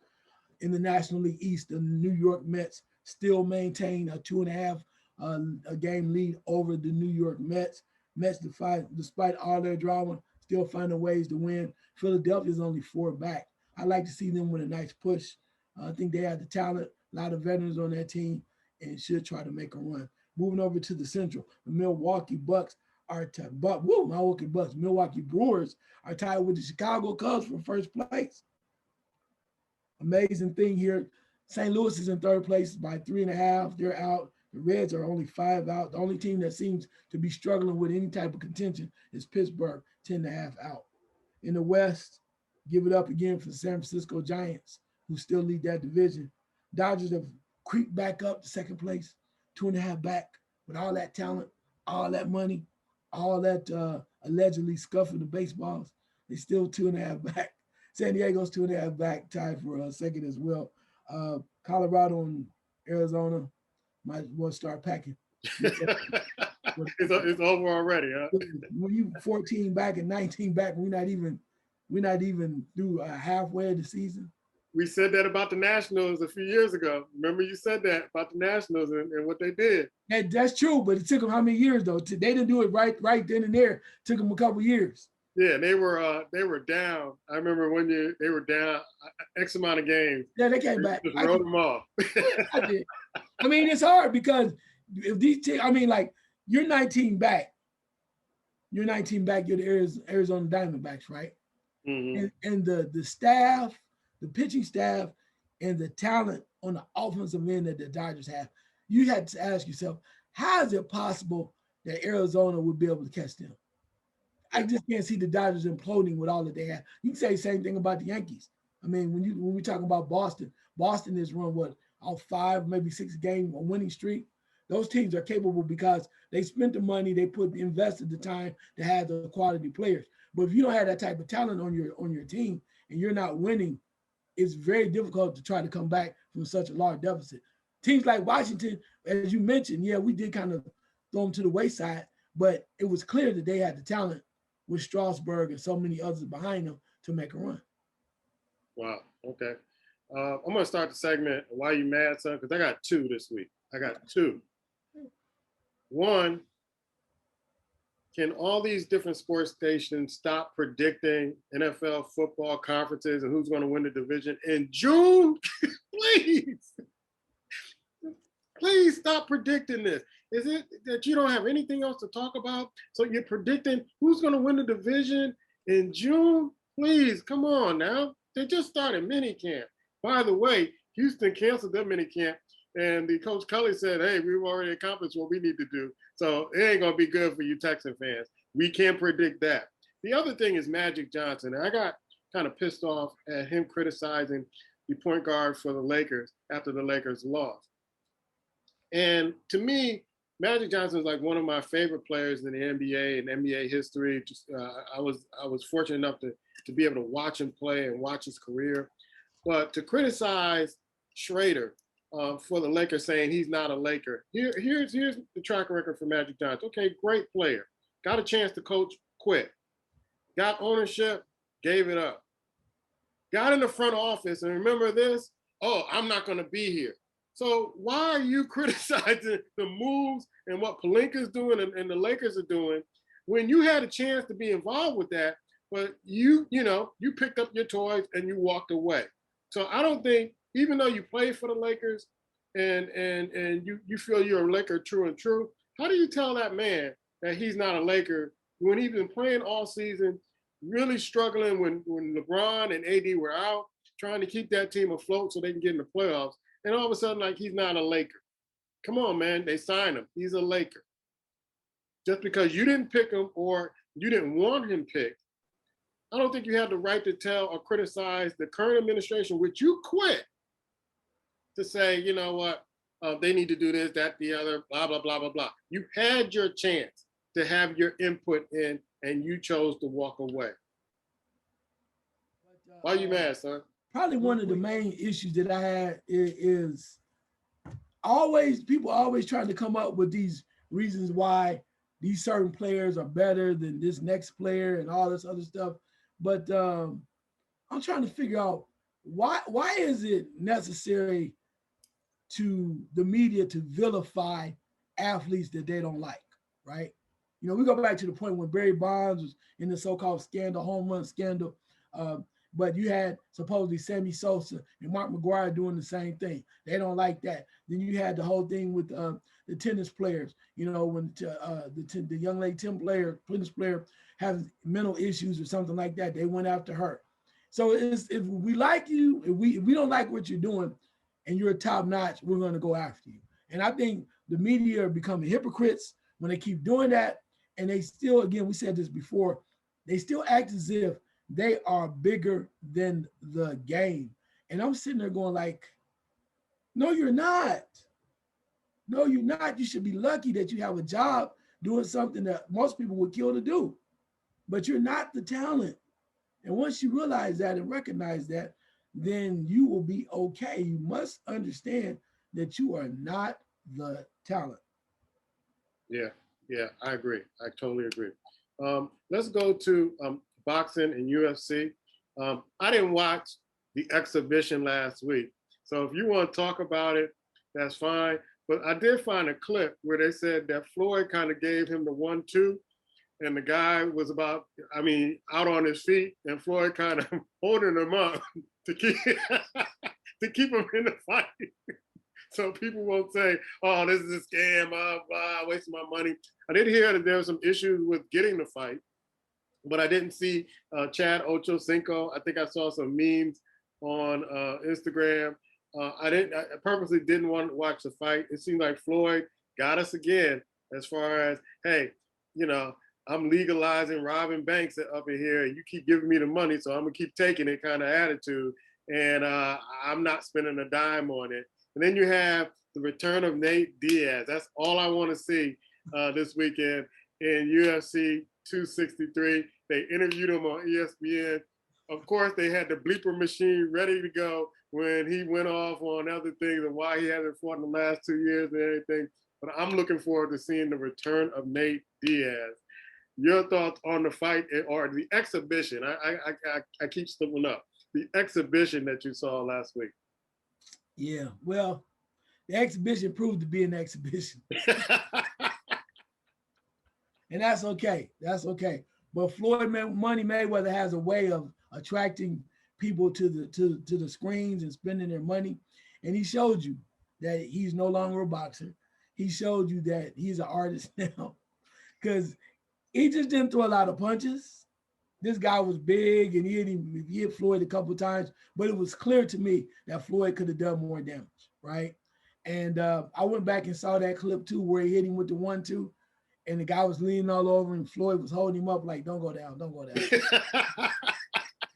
In the National League East, the New York Mets still maintain a 2.5 game lead over the New York Mets. Mets, despite all their drama, still finding ways to win. Philadelphia's only 4 back. I like to see them with a nice push. I think they have the talent, a lot of veterans on that team, and should try to make a run. Moving over to the Central, the Milwaukee Bucks are Milwaukee Brewers are tied with the Chicago Cubs for first place. Amazing thing here. St. Louis is in third place by 3.5. They're out. The Reds are only 5 out. The only team that seems to be struggling with any type of contention is Pittsburgh, 10.5 out. In the West, give it up again for the San Francisco Giants, who still lead that division. Dodgers have creeped back up to second place, 2.5 back, with all that talent, all that money, all that allegedly scuffing the baseballs. They still 2.5 back. San Diego's 2.5 back, tied for a second as well. Colorado and Arizona might well start packing. It's over already, huh? When you 14 back and 19 back, we're not even through halfway of the season. We said that about the Nationals a few years ago. Remember you said that about the Nationals and what they did. That's true, but it took them how many years though? They didn't do it right then and there. It took them a couple years. Yeah, they were down. I remember one year they were down X amount of games. Yeah, they came back. Just wrote them off. I did. I mean, it's hard because if these teams, I mean, like you're 19 back. You're 19 back. You're the Arizona Diamondbacks, right? Mm-hmm. And the staff, the pitching staff, and the talent on the offensive end that the Dodgers have, you had to ask yourself, how is it possible that Arizona would be able to catch them? I just can't see the Dodgers imploding with all that they have. You can say the same thing about the Yankees. I mean, when we talk about Boston has run what, all 5, maybe 6 game winning streak. Those teams are capable because they spent the money, they invested the time to have the quality players. But if you don't have that type of talent on your team and you're not winning, it's very difficult to try to come back from such a large deficit. Teams like Washington, as you mentioned, yeah, we did kind of throw them to the wayside, but it was clear that they had the talent with Strasburg and so many others behind them to make a run. Wow. Okay. I'm going to start the segment, Why You Mad, Son? Because I got 2 this week. I got 2. One, can all these different sports stations stop predicting NFL football conferences and who's going to win the division in June? Please. Please stop predicting this. Is it that you don't have anything else to talk about? So you're predicting who's going to win the division in June? Please, come on now. They just started minicamp. By the way, Houston canceled their minicamp, and the Coach Cully said, hey, we've already accomplished what we need to do. So it ain't going to be good for you Texan fans. We can't predict that. The other thing is Magic Johnson. I got kind of pissed off at him criticizing the point guard for the Lakers after the Lakers lost. And to me, Magic Johnson is like one of my favorite players in the NBA and NBA history. Just I was fortunate enough to be able to watch him play and watch his career. But to criticize Schrader for the Lakers saying he's not a Laker, here's the track record for Magic Johnson. Okay, great player, got a chance to coach, quit, got ownership, gave it up, got in the front office, and remember this? Oh, I'm not going to be here. So why are you criticizing the moves and what Pelinka's doing and the Lakers are doing when you had a chance to be involved with that, but you picked up your toys and you walked away. So I don't think, even though you play for the Lakers and you feel you're a Laker true and true, how do you tell that man that he's not a Laker when he's been playing all season, really struggling when LeBron and AD were out, trying to keep that team afloat so they can get in the playoffs, and all of a sudden, like, he's not a Laker? Come on, man. They signed him. He's a Laker. Just because you didn't pick him or you didn't want him picked, I don't think you have the right to tell or criticize the current administration, which you quit, to say, you know what, they need to do this, that, the other, blah, blah, blah, blah, blah. You had your chance to have your input in, and you chose to walk away. Why are you mad, son? Probably one of the main issues that I had is people always trying to come up with these reasons why these certain players are better than this next player and all this other stuff. But I'm trying to figure out why is it necessary to the media to vilify athletes that they don't like, right? You know, we go back to the point when Barry Bonds was in the so-called scandal, home run scandal. But you had supposedly Sammy Sosa and Mark McGwire doing the same thing. They don't like that. Then you had the whole thing with the tennis players. You know, when the young lady tennis player has mental issues or something like that, they went after her. So if we like you, if we don't like what you're doing, and you're top notch, we're going to go after you. And I think the media are becoming hypocrites when they keep doing that. And they still, again, we said this before, they still act as if they are bigger than the game. And I'm sitting there going like, no, you're not. No, you're not. You should be lucky that you have a job doing something that most people would kill to do. But you're not the talent. And once you realize that and recognize that, then you will be okay. You must understand that you are not the talent. Yeah, I agree. I totally agree. Let's go to boxing and UFC. I didn't watch the exhibition last week. So if you want to talk about it, that's fine. But I did find a clip where they said that Floyd kind of gave him the 1-2, and the guy was out on his feet, and Floyd kind of holding him up to keep him in the fight. So people won't say, oh, this is a scam, wasting my money. I did hear that there were some issues with getting the fight, but I didn't see Chad Ochocinco. I think I saw some memes on Instagram. I purposely didn't want to watch the fight. It seemed like Floyd got us again as far as, hey, I'm legalizing robbing banks up in here. You keep giving me the money, so I'm gonna keep taking it kind of attitude. And I'm not spending a dime on it. And then you have the return of Nate Diaz. That's all I want to see this weekend in UFC 263. They interviewed him on ESPN. Of course, they had the bleeper machine ready to go when he went off on other things and why he hasn't fought in the last 2 years and everything. But I'm looking forward to seeing the return of Nate Diaz. Your thoughts on the fight or the exhibition? I keep slipping up. The exhibition that you saw last week. Yeah, well, the exhibition proved to be an exhibition. And that's okay. That's okay. But Floyd Money Mayweather has a way of attracting people to the screens and spending their money. And he showed you that he's no longer a boxer. He showed you that he's an artist now. Because he just didn't throw a lot of punches. This guy was big and he hit Floyd a couple of times, but it was clear to me that Floyd could have done more damage, right? And I went back and saw that clip too, where he hit him with the 1-2, and the guy was leaning all over him. Floyd was holding him up like, don't go down, don't go down.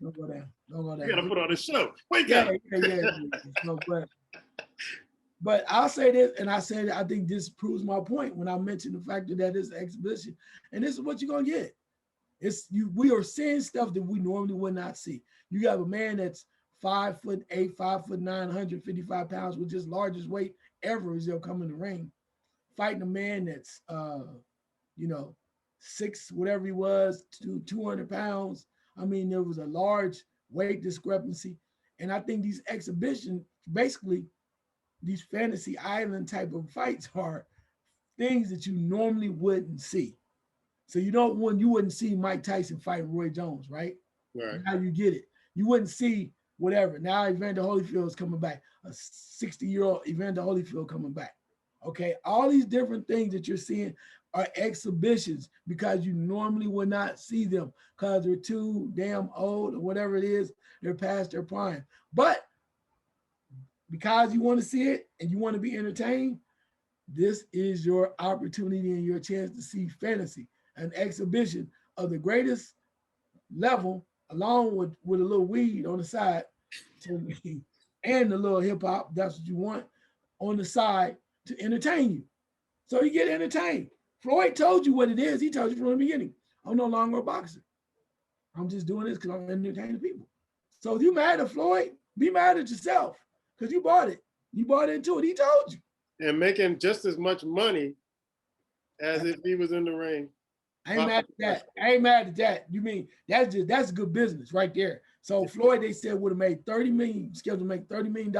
Don't go down, don't go down. You gotta put on a show. Wake yeah, up. Yeah. So, But I'll say this, and I said I think this proves my point when I mentioned the fact that it's an exhibition, and this is what you're gonna get. It's you. We are seeing stuff that we normally would not see. You have a man that's 5'8", 5'9", 155 pounds, with his largest weight ever is he'll come in the ring, fighting a man that's you know, six, whatever he was, 200 pounds. I mean, there was a large weight discrepancy. And I think these exhibitions, basically, these fantasy island type of fights are things that you normally wouldn't see. So you wouldn't see Mike Tyson fighting Roy Jones, right? Right. Now you get it. You wouldn't see whatever. Now Evander Holyfield is coming back, a 60-year-old Evander Holyfield coming back. Okay, all these different things that you're seeing are exhibitions because you normally would not see them because they're too damn old or whatever it is, they're past their prime. But because you want to see it and you want to be entertained, this is your opportunity and your chance to see fantasy, an exhibition of the greatest level, along with a little weed on the side, and a little hip hop. That's what you want on the side to entertain you. So you get entertained. Floyd told you what it is. He told you from the beginning. I'm no longer a boxer. I'm just doing this because I'm entertaining people. So if you mad at Floyd, be mad at yourself because you bought it. You bought into it. He told you. And making just as much money as if he was in the ring. I ain't mad at that. I ain't mad at that. You mean that's good business right there. So Floyd, they said, would have made 30 million, scheduled to make $30 million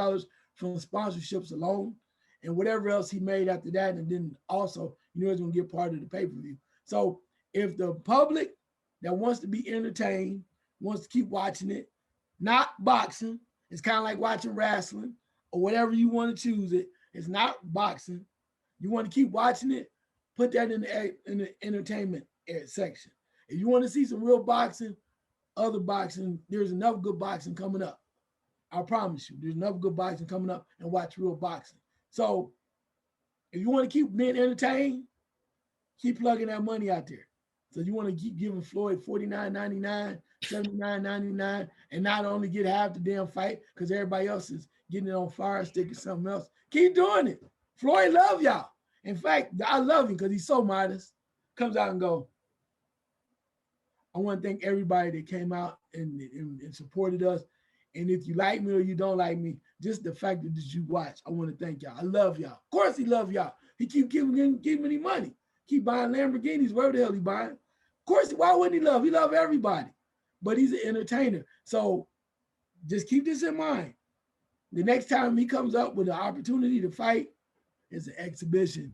from sponsorships alone, and whatever else he made after that, and then also, he's gonna get part of the pay-per-view. So if the public that wants to be entertained, wants to keep watching it, not boxing, it's kind of like watching wrestling or whatever you want to choose it. It's not boxing. You want to keep watching it, put that in the entertainment section. If you want to see some real boxing, other boxing, there's enough good boxing coming up. I promise you, there's enough good boxing coming up, and watch real boxing. So if you want to keep being entertained, keep plugging that money out there. So you want to keep giving Floyd $49.99, $79.99, and not only get half the damn fight because everybody else is getting it on Fire Stick or something else. Keep doing it. Floyd love y'all. In fact, I love him because he's so modest. Comes out and go, I want to thank everybody that came out and supported us. And if you like me or you don't like me, just the fact that you watch, I want to thank y'all. I love y'all. Of course he love y'all. He keep giving me money. Keep buying Lamborghinis, wherever the hell he buying. Of course, why wouldn't he love? He love everybody. But he's an entertainer. So just keep this in mind. The next time he comes up with an opportunity to fight, it's an exhibition.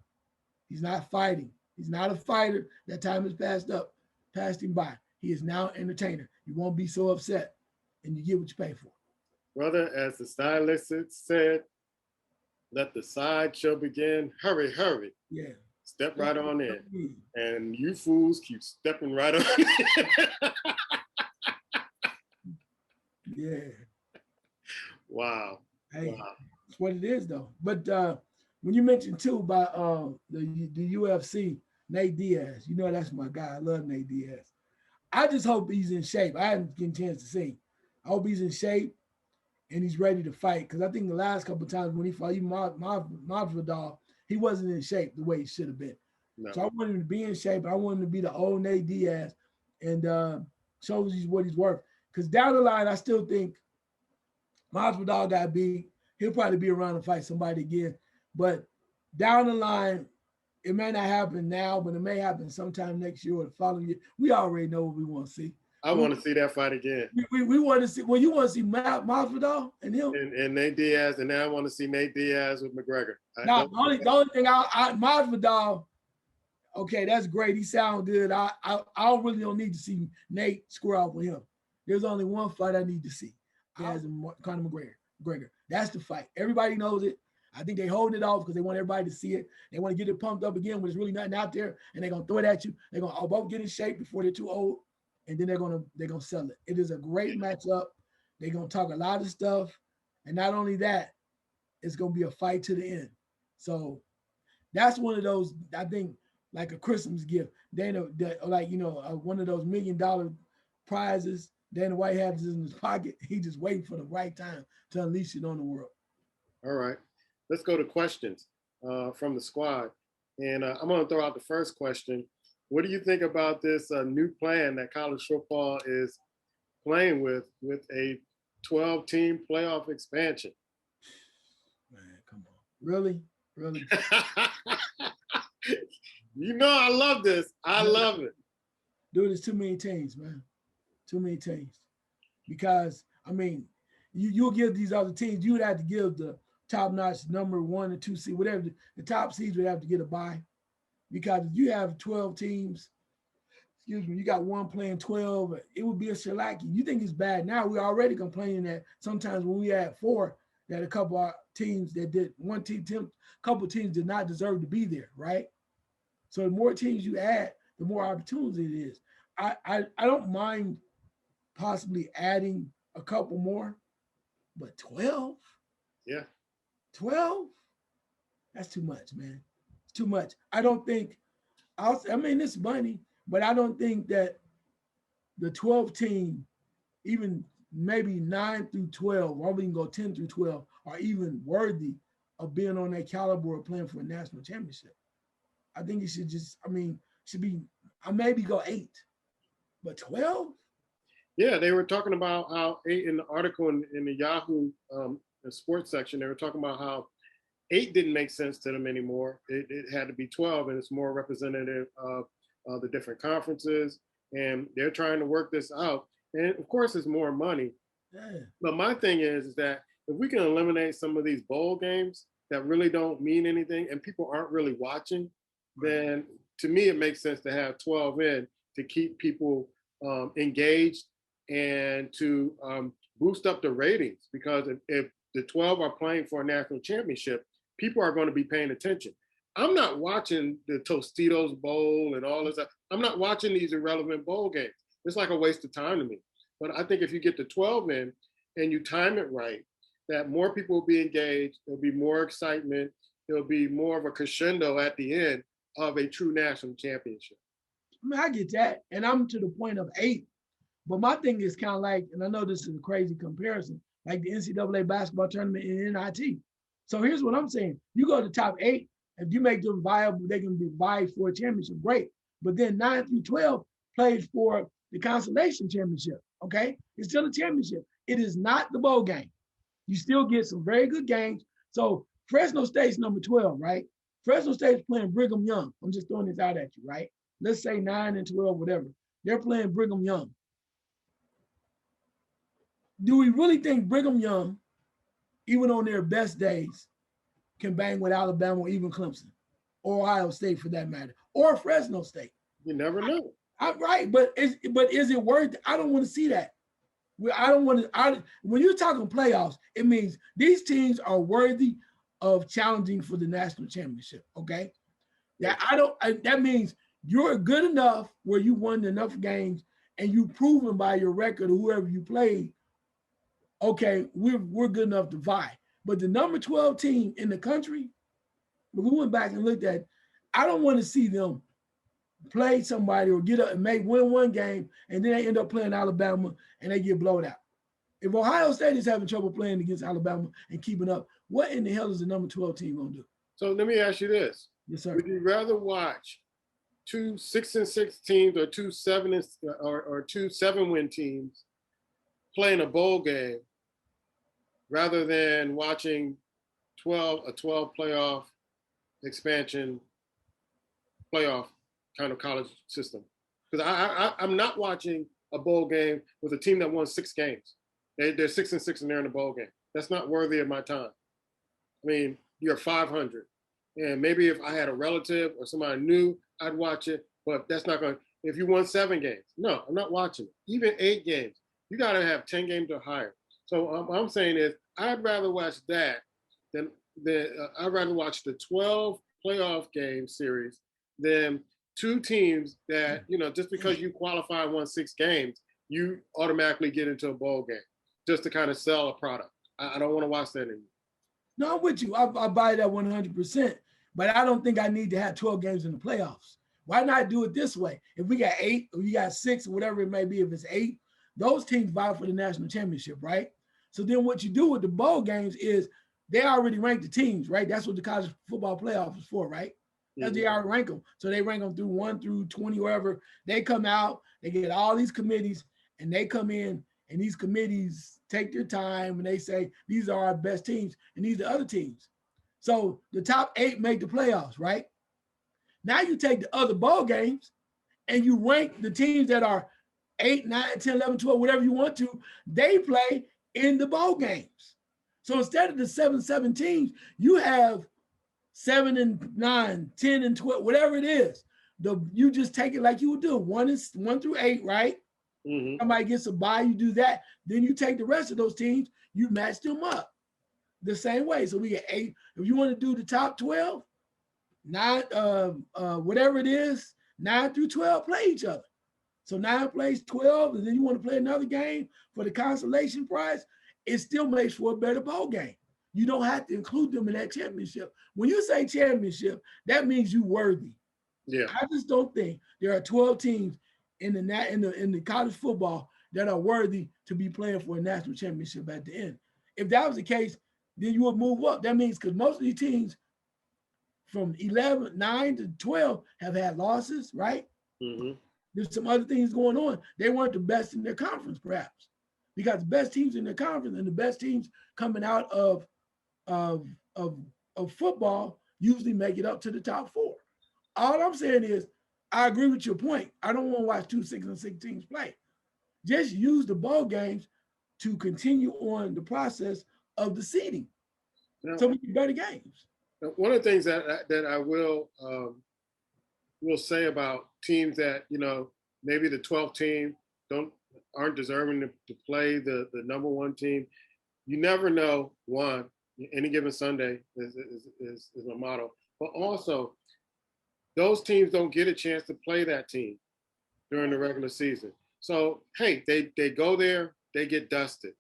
He's not fighting. He's not a fighter. That time has passed him by. He is now an entertainer. You won't be so upset, and you get what you pay for. Brother, as the stylist said, let the sideshow begin. Hurry, hurry. Yeah. Step right on in. And you fools keep stepping right on in. Yeah. Wow. Hey, wow. That's what it is, though. But when you mentioned, too, about the UFC, Nate Diaz, that's my guy. I love Nate Diaz. I just hope he's in shape. I haven't gotten a chance to see. I hope he's in shape and he's ready to fight. Because I think the last couple of times when he fought, even Masvidal, he wasn't in shape the way he should have been. No. So I want him to be in shape. I want him to be the old Nate Diaz and shows he's what he's worth. Because down the line, I still think Masvidal got beat. He'll probably be around to fight somebody again. But down the line, it may not happen now, but it may happen sometime next year or the following year. We already know what we want to see. I want to see that fight again. We want to see. Well, you want to see Masvidal and him and Nate Diaz, and now I want to see Nate Diaz with McGregor. Now, the only thing Masvidal, okay, that's great. He sounds good. I really don't need to see Nate square off with him. There's only one fight I need to see. Diaz and Conor McGregor. That's the fight. Everybody knows it. I think they holding it off because they want everybody to see it. They want to get it pumped up again when there's really nothing out there, and they're gonna throw it at you. They're gonna both get in shape before they're too old, and then they're gonna sell it. It is a great matchup. They're gonna talk a lot of stuff, and not only that, it's gonna be a fight to the end. So that's one of those, I think, like a Christmas gift. Dana, one of those $1 million prizes. Dana White has in his pocket. He just waiting for the right time to unleash it on the world. All right. let's go to questions from the squad. And I'm going to throw out the first question. What do you think about this new plan that college football is playing with a 12-team playoff expansion? Man, come on. Really? Really? You know, I love this. I love it. Dude, it's too many teams, man. Too many teams. Because, I mean, you'll give these other teams, you would have to give the top-notch number 1 or 2 seed, whatever, the top seeds would have to get a bye. Because if you have 12 teams, excuse me, you got one playing 12, it would be a shellacking. You think it's bad now. We're already complaining that sometimes when we had 4, that a couple of teams that did, couple teams did not deserve to be there, right? So the more teams you add, the more opportunity it is. I don't mind possibly adding a couple more, but 12? Yeah. 12? That's too much, man. It's too much. I don't think, I mean, it's money, but I don't think that the 12 team, even maybe 9 through 12, or we can go 10 through 12, are even worthy of being on that caliber of playing for a national championship. I think it should just, I mean, should be, I maybe go 8, but 12? Yeah, they were talking about how 8 in the article in the Yahoo the sports section, they were talking about how 8 didn't make sense to them anymore. It had to be 12, and it's more representative of the different conferences, and they're trying to work this out. And of course, it's more money. Yeah. But my thing is that if we can eliminate some of these bowl games that really don't mean anything and people aren't really watching, then to me, it makes sense to have 12 in to keep people engaged and to boost up the ratings. Because if the 12 are playing for a national championship, people are going to be paying attention. I'm not watching the Tostitos Bowl and all this. I'm not watching these irrelevant bowl games. It's like a waste of time to me. But I think if you get the 12 in and you time it right, that more people will be engaged. There'll be more excitement. There'll be more of a crescendo at the end of a true national championship. I mean, I get that. And I'm to the point of 8. But my thing is kind of like, and I know this is a crazy comparison, like the NCAA basketball tournament in NIT. So here's what I'm saying. You go to the top 8, if you make them viable, they can be vied for a championship, great. But then 9 through 12 plays for the consolation championship, okay? It's still a championship. It is not the bowl game. You still get some very good games. So Fresno State's number 12, right? Fresno State's playing Brigham Young. I'm just throwing this out at you, right? Let's say 9 and 12, whatever. They're playing Brigham Young. Do we really think Brigham Young, even on their best days, can bang with Alabama or even Clemson or Ohio State for that matter, or Fresno State? You never know. Right, but is it worth? I don't want to see that. I don't want to. When you're talking playoffs, it means these teams are worthy of challenging for the national championship. Okay, yeah, that means you're good enough where you won enough games and you've proven by your record or whoever you played. Okay, we're good enough to vie. But the number 12 team in the country, if we went back and looked at, I don't want to see them play somebody or get up and win one game and then they end up playing Alabama and they get blowed out. If Ohio State is having trouble playing against Alabama and keeping up, what in the hell is the number 12 team gonna do? So let me ask you this. Yes, sir. Would you rather watch 2 6-6 teams or 2 7-win teams playing a bowl game rather than watching a 12 playoff expansion playoff kind of college system? Because I'm not watching a bowl game with a team that won 6 games. They're 6-6 and they're in the bowl game. That's not worthy of my time. I mean, you're 500. And maybe if I had a relative or somebody knew, I'd watch it, but that's not going to, if you won 7 games, no, I'm not watching it. Even 8 games, you got to have 10 games or higher. So what I'm saying is I'd rather watch that than I'd rather watch the 12 playoff game series than 2 teams that, just because you qualify and won 6 games, you automatically get into a bowl game just to kind of sell a product. I don't want to watch that anymore. No, I'm with you. I buy that 100%, but I don't think I need to have 12 games in the playoffs. Why not do it this way? If we got 8 or you got 6 or whatever it may be, if it's 8, those teams vie for the national championship, right? So then what you do with the bowl games is they already ranked the teams, right? That's what the college football playoff is for, right? That's they already rank them. So they rank them through 1 through 20, wherever. They come out, they get all these committees, and they come in, and these committees take their time and they say, these are our best teams, and these are other teams. So the top 8 make the playoffs, right? Now you take the other bowl games and you rank the teams that are 8, 9, 10, 11, 12, whatever you want to, they play in the bowl games. So instead of the 7 teams, you have 7 and 9, 10 and 12, whatever it is. You just take it like you would do. 1 through 8, right? Mm-hmm. Somebody gets a bye, you do that. Then you take the rest of those teams, you match them up the same way. So we get 8. If you want to do the top 12, 9, whatever it is, 9 through 12 play each other. So 9 plays 12, and then you want to play another game for the consolation prize, it still makes for a better bowl game. You don't have to include them in that championship. When you say championship, that means you worthy. Yeah. I just don't think there are 12 teams in the college football that are worthy to be playing for a national championship at the end. If that was the case, then you would move up. That means because most of these teams from 9 to 12 have had losses, right? Mm-hmm. There's some other things going on. They weren't the best in their conference, perhaps, because the best teams in their conference and the best teams coming out of football usually make it up to the top 4. All I'm saying is, I agree with your point. I don't want to watch 2 6-6 teams play. Just use the bowl games to continue on the process of the seeding. So we get better games. One of the things that I will say about teams that, maybe the 12th team aren't deserving to play the number 1 team. You never know. One, any given Sunday is a motto, but also those teams don't get a chance to play that team during the regular season. So hey, they go there, they get dusted.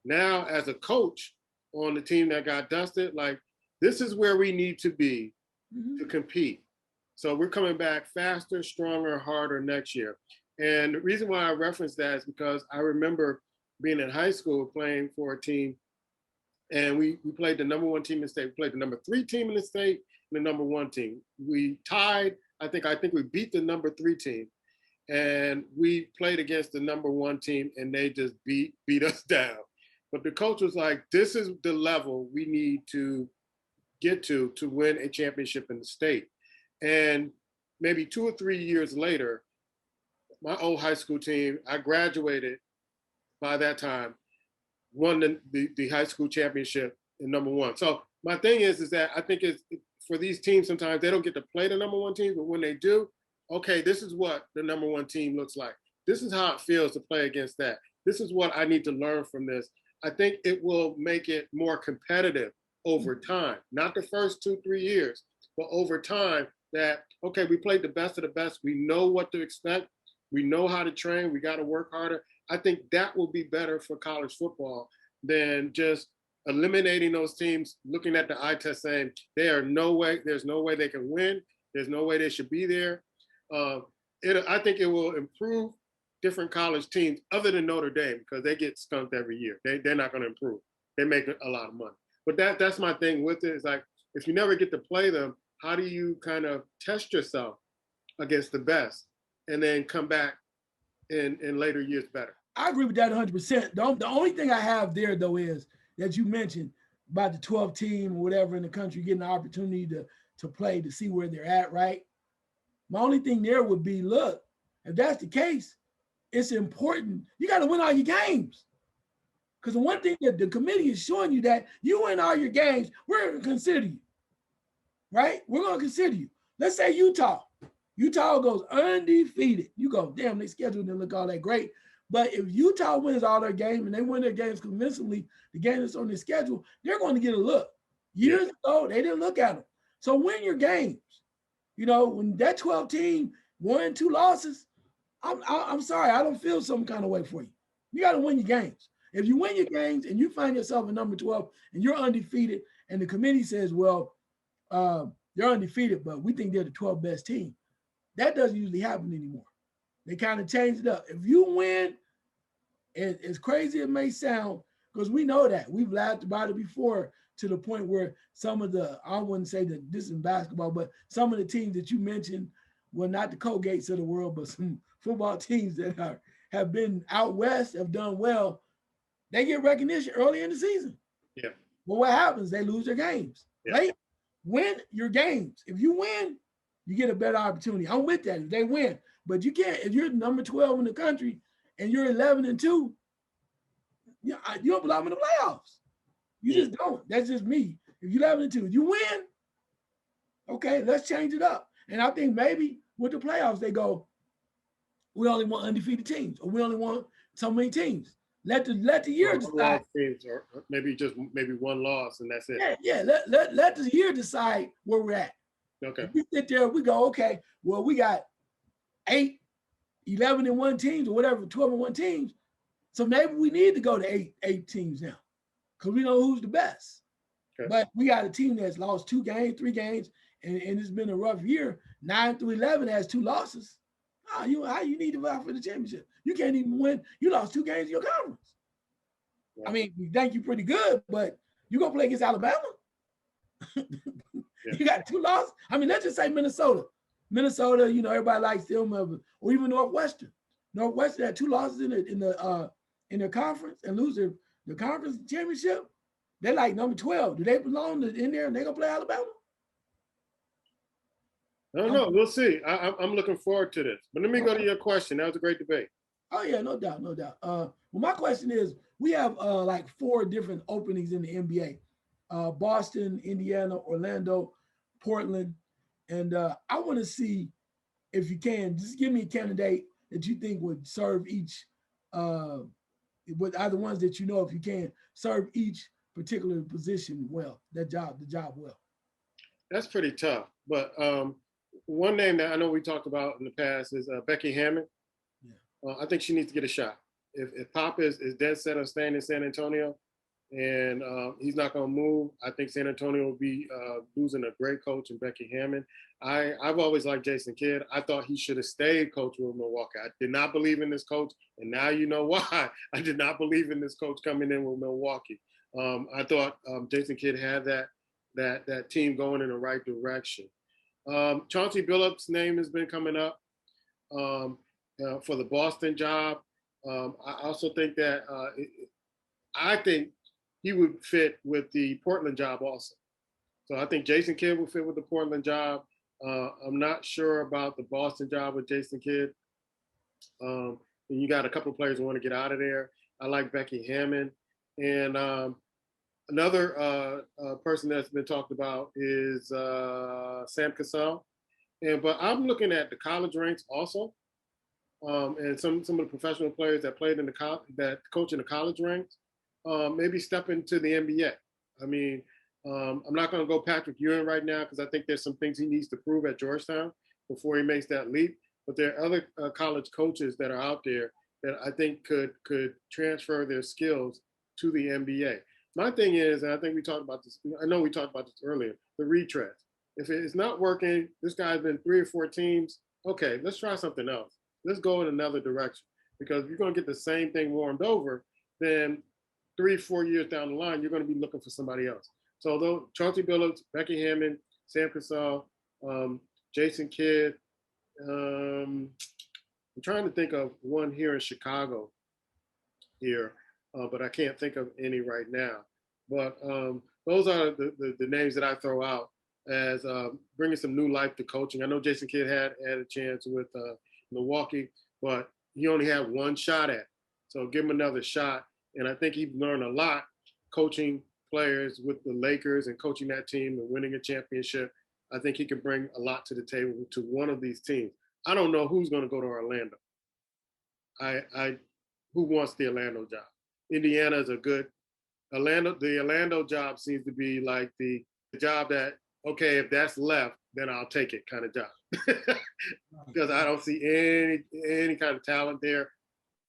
Now, as a coach on the team that got dusted, like, this is where we need to be to compete. So we're coming back faster, stronger, harder next year. And the reason why I reference that is because I remember being in high school playing for a team, and we played the number 1 team in the state. We played the number 3 team in the state and the number 1 team. We tied. I think we beat the number 3 team, and we played against the number 1 team, and they just beat us down. But the coach was like, "This is the level we need to get to win a championship in the state." And maybe 2 or 3 years later, my old high school team, I graduated by that time, won the high school championship in number 1. So my thing is that I think it's for these teams, sometimes they don't get to play the number 1 team, but when they do, okay, this is what the number 1 team looks like. This is how it feels to play against that. This is what I need to learn from this. I think it will make it more competitive over time, not the first 2-3 years, but over time that, okay, we played the best of the best. We know what to expect. We know how to train. We got to work harder. I think that will be better for college football than just eliminating those teams, looking at the eye test saying, there's no way they can win. There's no way they should be there. I think it will improve different college teams other than Notre Dame, because they get skunked every year. They're not going to improve. They make a lot of money. But that's my thing with it. Is like, if you never get to play them, how do you kind of test yourself against the best and then come back in later years better? I agree with that 100%. The only thing I have there, though, is that you mentioned about the 12th team or whatever in the country getting the opportunity to play, to see where they're at, right? My only thing there would be, look, if that's the case, it's important. You got to win all your games. Because the one thing that the committee is showing you, that you win all your games, we're going to consider you, right? We're going to consider you. Let's say Utah goes undefeated. You go, damn, their schedule didn't look all that great. But if Utah wins all their games and they win their games convincingly, the game that's on their schedule, they're going to get a look. Years ago, they didn't look at them. So win your games. When that 12 team won 2 losses, I'm sorry, I don't feel some kind of way for you. You got to win your games. If you win your games and you find yourself in number 12 and you're undefeated, and the committee says, well, they're undefeated, but we think they're the 12th best team, that doesn't usually happen anymore. They kind of changed it up. If you win, and as crazy as it may sound, because we know that we've laughed about it before to the point where some of the, I wouldn't say that this is basketball, but some of the teams that you mentioned, well, not the Colgates of the world, but some football teams that have been out west, have done well, they get recognition early in the season. Yeah. But what happens? They lose their games. Yeah. Late, win your games. If you win, you get a better opportunity. I'm with that if they win. But you can't, if you're number 12 in the country and you're 11-2, you don't belong in the playoffs. You just don't. That's just me. If you're 11-2, you win, okay, let's change it up. And I think maybe with the playoffs, they go, we only want undefeated teams, or we only want so many teams. Let the year decide. Teams, or maybe one loss, and that's it. Yeah. Let the year decide where we're at. Okay. If we sit there, we go, okay, well, we got 8, 11-1 teams, or whatever, 12-1 teams. So maybe we need to go to eight teams now, because we know who's the best. Okay. But we got a team that's lost 2 games, 3 games, and it's been a rough year. 9-11 has 2 losses. How you need to vie for the championship? You can't even win. You lost 2 games in your conference. Yeah. I mean, we think you're pretty good, but you're going to play against Alabama? Yeah. You got 2 losses? I mean, let's just say Minnesota. Minnesota, everybody likes them, or even Northwestern. Northwestern had 2 losses in their conference and lose the conference championship. They're like number 12. Do they belong in there and they're going to play Alabama? I don't know. We'll see. I'm looking forward to this. But let me go to your question. That was a great debate. Oh, yeah, no doubt. Well, my question is, we have like 4 different openings in the NBA. Boston, Indiana, Orlando, Portland. And I want to see, if you can, just give me a candidate that you think would serve each, with either ones that if you can, serve each particular position well, the job well. That's pretty tough. But one name that I know we talked about in the past is Becky Hammond. Yeah. I think she needs to get a shot. If Pop is dead set on staying in San Antonio and he's not going to move, I think San Antonio will be losing a great coach in Becky Hammond. I've always liked Jason Kidd. I thought he should have stayed coach with Milwaukee. I did not believe in this coach, and now you know why. I did not believe in this coach coming in with Milwaukee. I thought Jason Kidd had that team going in the right direction. Chauncey Billups' name has been coming up for the Boston job. I also think that I think he would fit with the Portland job also. So I think Jason Kidd would fit with the Portland job. I'm not sure about the Boston job with Jason Kidd. And you got a couple of players who want to get out of there. I like Becky Hammond. And another person that's been talked about is Sam Cassell. But I'm looking at the college ranks also. And some of the professional players that played in that coach in the college ranks, maybe step into the NBA. I mean, I'm not going to go Patrick Ewing right now because I think there's some things he needs to prove at Georgetown before he makes that leap. But there are other college coaches that are out there that I think could transfer their skills to the NBA. My thing is, and I think we talked about this, I know we talked about this earlier, the retreads. If it's not working, this guy's been 3 or 4 teams, okay, let's try something else. Let's go in another direction. Because if you're going to get the same thing warmed over, then 3 or 4 years down the line, you're going to be looking for somebody else. So though Chauncey Billups, Becky Hammond, Sam Cassell, Jason Kidd, I'm trying to think of one here in Chicago here, but I can't think of any right now. But those are the names that I throw out as bringing some new life to coaching. I know Jason Kidd had a chance with Milwaukee, but he only had one shot at it. So give him another shot. And I think he's learned a lot coaching players with the Lakers and coaching that team and winning a championship. I think he can bring a lot to the table to one of these teams. I don't know who's going to go to Orlando. Who wants the Orlando job? Indiana is a good the Orlando job seems to be like the job that, okay, if that's left, then I'll take it kind of job. Because I don't see any kind of talent there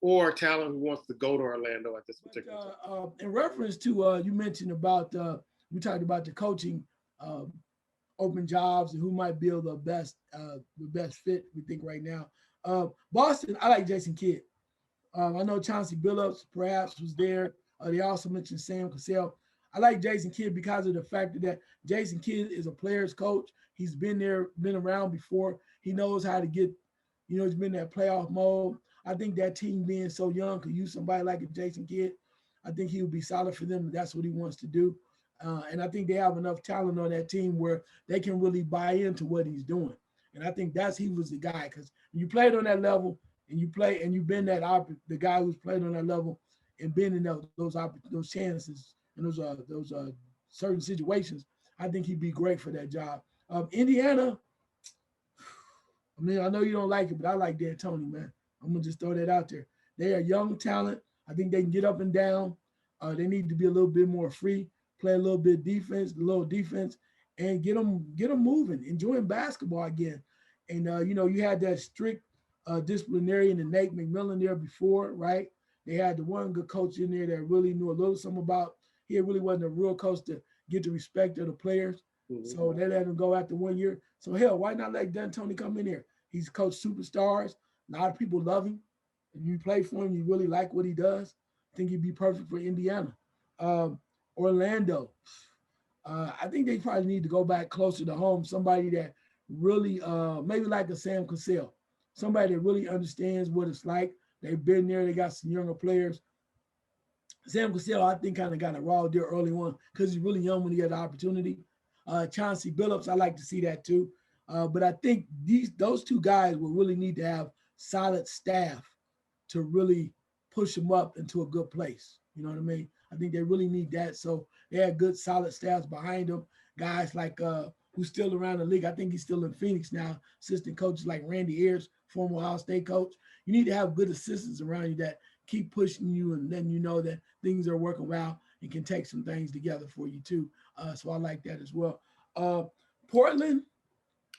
or talent who wants to go to Orlando at this particular time. In reference to, you mentioned about, we talked about the coaching open jobs and who might be the best fit, we think right now. Boston, I like Jason Kidd. I know Chauncey Billups perhaps was there. They also mentioned Sam Cassell. I like Jason Kidd because of the fact that Jason Kidd is a player's coach. He's been there, been around before. He knows how to get, he's been in that playoff mode. I think that team being so young could use somebody like a Jason Kidd. I think he would be solid for them. That's what he wants to do. And I think they have enough talent on that team where they can really buy into what he's doing. And I think he was the guy because you played on that level and you play and you've been the guy who's played on that level and been in those chances and those certain situations. I think he'd be great for that job. Indiana, I mean, I know you don't like it, but I like D'Antoni, man. I'm gonna just throw that out there. They are young talent. I think they can get up and down. They need to be a little bit more free, play a little bit defense, and get them moving, enjoying basketball again. And you had that strict disciplinarian and Nate McMillan there before, right? They had the one good coach in there that really knew a little something about. He really wasn't a real coach to get the respect of the players. Mm-hmm. So they let him go after 1 year. So hell, why not let D'Antoni come in here? He's coached superstars. A lot of people love him. If you play for him, you really like what he does. I think he'd be perfect for Indiana. Orlando. I think they probably need to go back closer to home. Somebody that really, maybe like a Sam Cassell, somebody that really understands what it's like. They've been there. They got some younger players. Sam Cassell, I think, kind of got a raw deal early on because he's really young when he had the opportunity. Chauncey Billups, I like to see that too. But I think those two guys will really need to have solid staff to really push them up into a good place. You know what I mean? I think they really need that. So they had good, solid staffs behind them. Guys like who's still around the league. I think he's still in Phoenix now. Assistant coaches like Randy Ayers, former Ohio State coach. You need to have good assistants around you that keep pushing you and then you know that things are working well and can take some things together for you too. So I like that as well. Portland,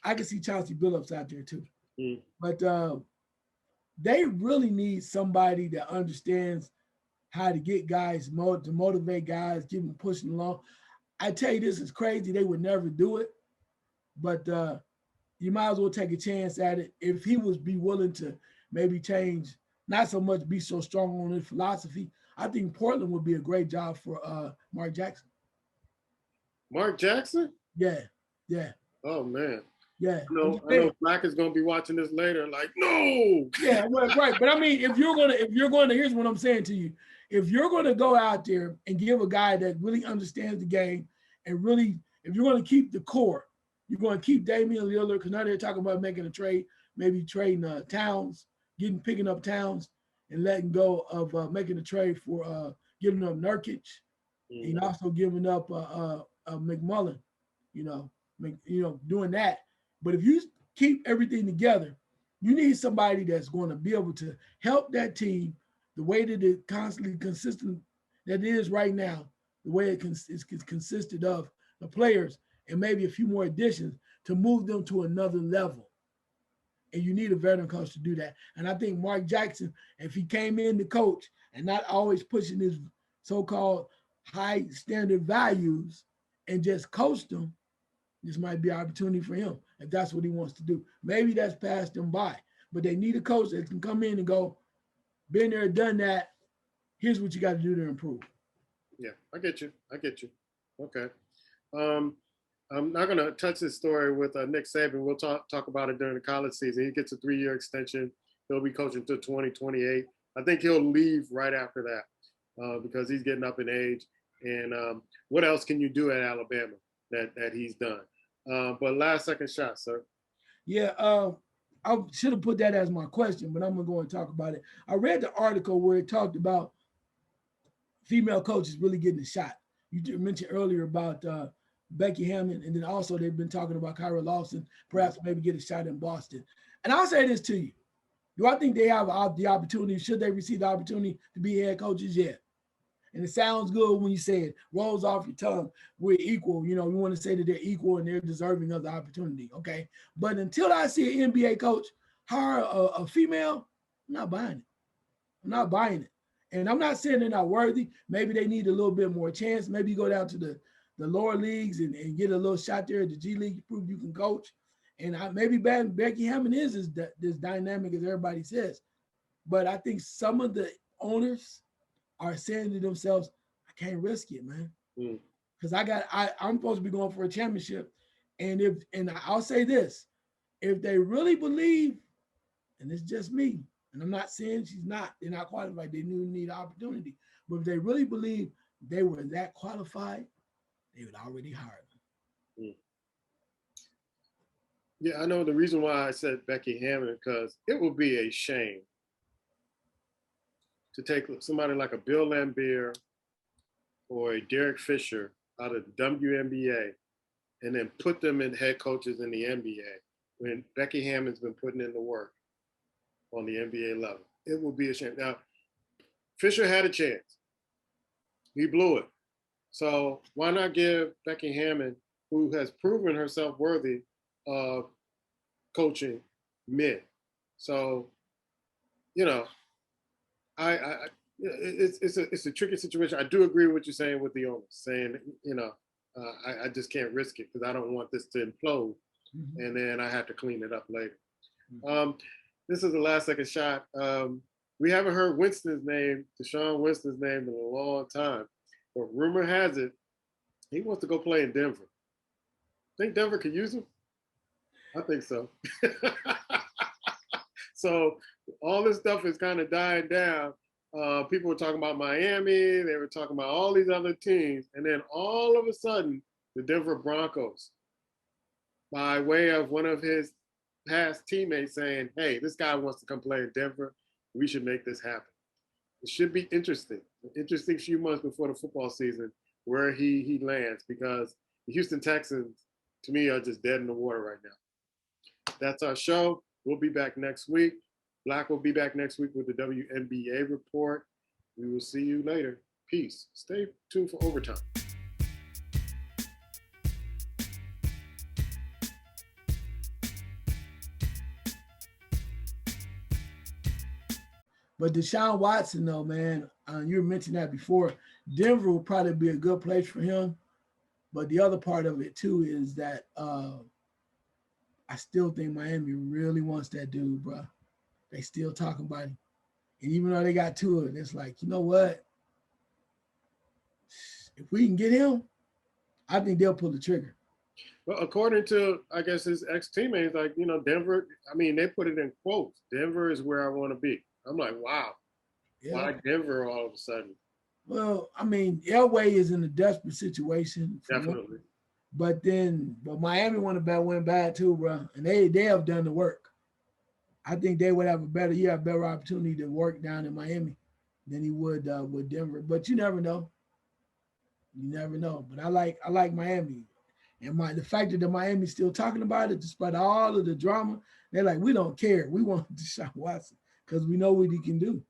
I can see Chauncey Billups out there too. Mm. But they really need somebody that understands how to get guys, to motivate guys, keep them pushing along. I tell you, this is crazy. They would never do it. But you might as well take a chance at it. If he would be willing to maybe change, not so much be so strong on his philosophy, I think Portland would be a great job for Mark Jackson. Mark Jackson? Yeah. Oh, man. Yeah. I know Black is going to be watching this later like, no. Yeah, well, right. But I mean, if you're going to, here's what I'm saying to you. If you're going to go out there and give a guy that really understands the game and really, if you're going to keep the core, you're going to keep Damian Lillard, because now they're talking about making a trade, maybe trading Towns, picking up Towns and letting go of making a trade for giving up Nurkic and also giving up McMullen, doing that. But if you keep everything together, you need somebody that's going to be able to help that team the way that it constantly consistent that it is right now, the way it is consisted of the players and maybe a few more additions to move them to another level. And you need a veteran coach to do that. And I think Mark Jackson, if he came in to coach and not always pushing his so-called high standard values and just coached them, this might be an opportunity for him if that's what he wants to do. Maybe that's passed him by, but they need a coach that can come in and go, been there, done that. Here's what you got to do to improve. Yeah, I get you. Okay. I'm not going to touch this story with Nick Saban. We'll talk about it during the college season. He gets a 3-year extension. He'll be coaching till 2028. I think he'll leave right after that because he's getting up in age. And what else can you do at Alabama that he's done? But last second shot, sir. Yeah, I should have put that as my question, but I'm going to go and talk about it. I read the article where it talked about female coaches really getting a shot. You mentioned earlier about Becky Hammond, and then also they've been talking about Kyra Lawson, perhaps maybe get a shot in Boston. And I'll say this to you. Do I think they have the opportunity? Should they receive the opportunity to be head coaches? Yeah. And it sounds good when you say it, rolls off your tongue. We're equal. We want to say that they're equal and they're deserving of the opportunity. Okay. But until I see an NBA coach hire a female, I'm not buying it. And I'm not saying they're not worthy. Maybe they need a little bit more chance. Maybe you go down to the lower leagues and get a little shot there at the G League to prove you can coach. And maybe Becky Hammond is this dynamic as everybody says. But I think some of the owners are saying to themselves, I can't risk it, man. Mm. Because I'm supposed to be going for a championship. And I'll say this, if they really believe, and it's just me, and I'm not saying they're not qualified, they need opportunity. But if they really believe they were that qualified, they would already hire them. Mm. Yeah, I know the reason why I said Becky Hammond, because it would be a shame to take somebody like a Bill Laimbeer or a Derek Fisher out of the WNBA and then put them in head coaches in the NBA when Becky Hammond's been putting in the work on the NBA level. It would be a shame. Now, Fisher had a chance. He blew it. So why not give Becky Hammond, who has proven herself worthy of coaching men? So, you know, it's a tricky situation. I do agree with what you're saying with the owners, saying, I just can't risk it because I don't want this to implode, Mhm. and then I have to clean it up later. Mhm. This is the last second shot. We haven't heard Deshaun Winston's name in a long time, but rumor has it he wants to go play in Denver. Think Denver could use him? I think so. So all this stuff is kind of dying down. People were talking about Miami. They were talking about all these other teams. And then all of a sudden, the Denver Broncos, by way of one of his past teammates saying, hey, this guy wants to come play in Denver. We should make this happen. It should be interesting. An interesting few months before the football season where he lands, because the Houston Texans, to me, are just dead in the water right now. That's our show. We'll be back next week. Black will be back next week with the WNBA report. We will see you later. Peace. Stay tuned for overtime. But Deshaun Watson, though, man, you mentioned that before. Denver will probably be a good place for him. But the other part of it too is that I still think Miami really wants that dude, bro. They still talking about him, and even though they got two of it, it's like, you know what? If we can get him, I think they'll pull the trigger. Well, according to, I guess, his ex-teammates, like, Denver, I mean, they put it in quotes. Denver is where I want to be. I'm like, wow. Yeah. Why Denver all of a sudden? Well, I mean, Elway is in a desperate situation. Definitely. But Miami went bad too, bro. And they have done the work. I think they would have a better opportunity to work down in Miami than he would with Denver. But you never know. You never know. But I like Miami. And the fact that the Miami's still talking about it, despite all of the drama, they're like, we don't care. We want Deshaun Watson because we know what he can do.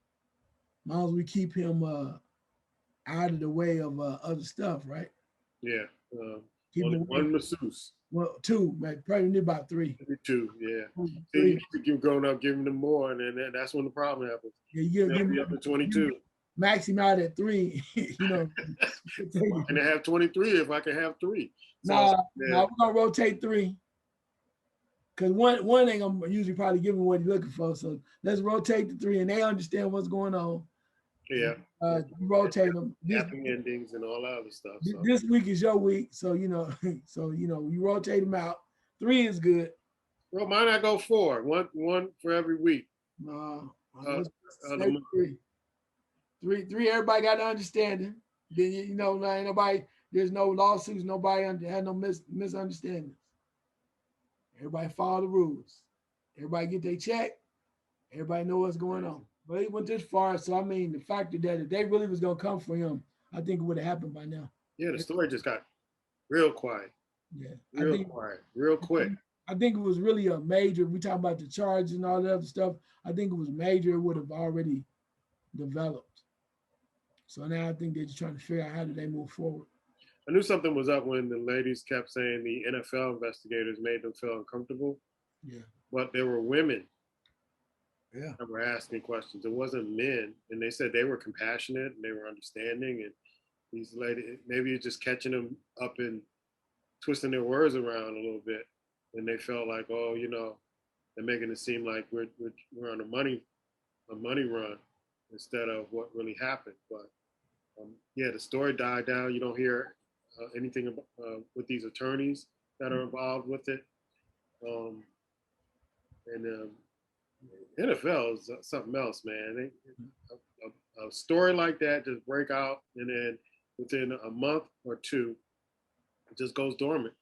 As long as we keep him out of the way of other stuff, right? Yeah. Keep one masseuse. Well, two, man, probably need about three. Maybe two, yeah. Three. You keep growing up, giving them more, and then that's when the problem happens. Yeah, you They'll be up to 22. Max him out at three, And they have 23 if I can have three. So, we're gonna rotate three. Cause one ain't gonna usually probably give him what he's looking for. So let's rotate the three, and they understand what's going on. Yeah. Rotate them. Happy endings and all that other stuff. So. This week is your week, so you rotate them out. Three is good. Well, mine I go four. One for every week. Three. Three. Everybody got the understanding. Then ain't nobody. There's no lawsuits. Nobody had no misunderstandings. Everybody follow the rules. Everybody get their check. Everybody know what's going on. But he went this far, so I mean, the fact that if they really was gonna come for him, I think it would have happened by now. Yeah, the story just got real quiet. Yeah, quiet, real quick. I think it was really a major. We talk about the charges and all that other stuff. I think it was major. It would have already developed. So now I think they're just trying to figure out how do they move forward. I knew something was up when the ladies kept saying the NFL investigators made them feel uncomfortable. Yeah. But there were women that were asking questions. It wasn't men. And they said they were compassionate and they were understanding. And these ladies, maybe you're just catching them up and twisting their words around a little bit. And they felt like, they're making it seem like we're on a money run instead of what really happened. But Yeah, the story died down. You don't hear anything about, with these attorneys that are involved with it. Um, and NFL is something else, man. A story like that just break out, and then within a month or two, it just goes dormant.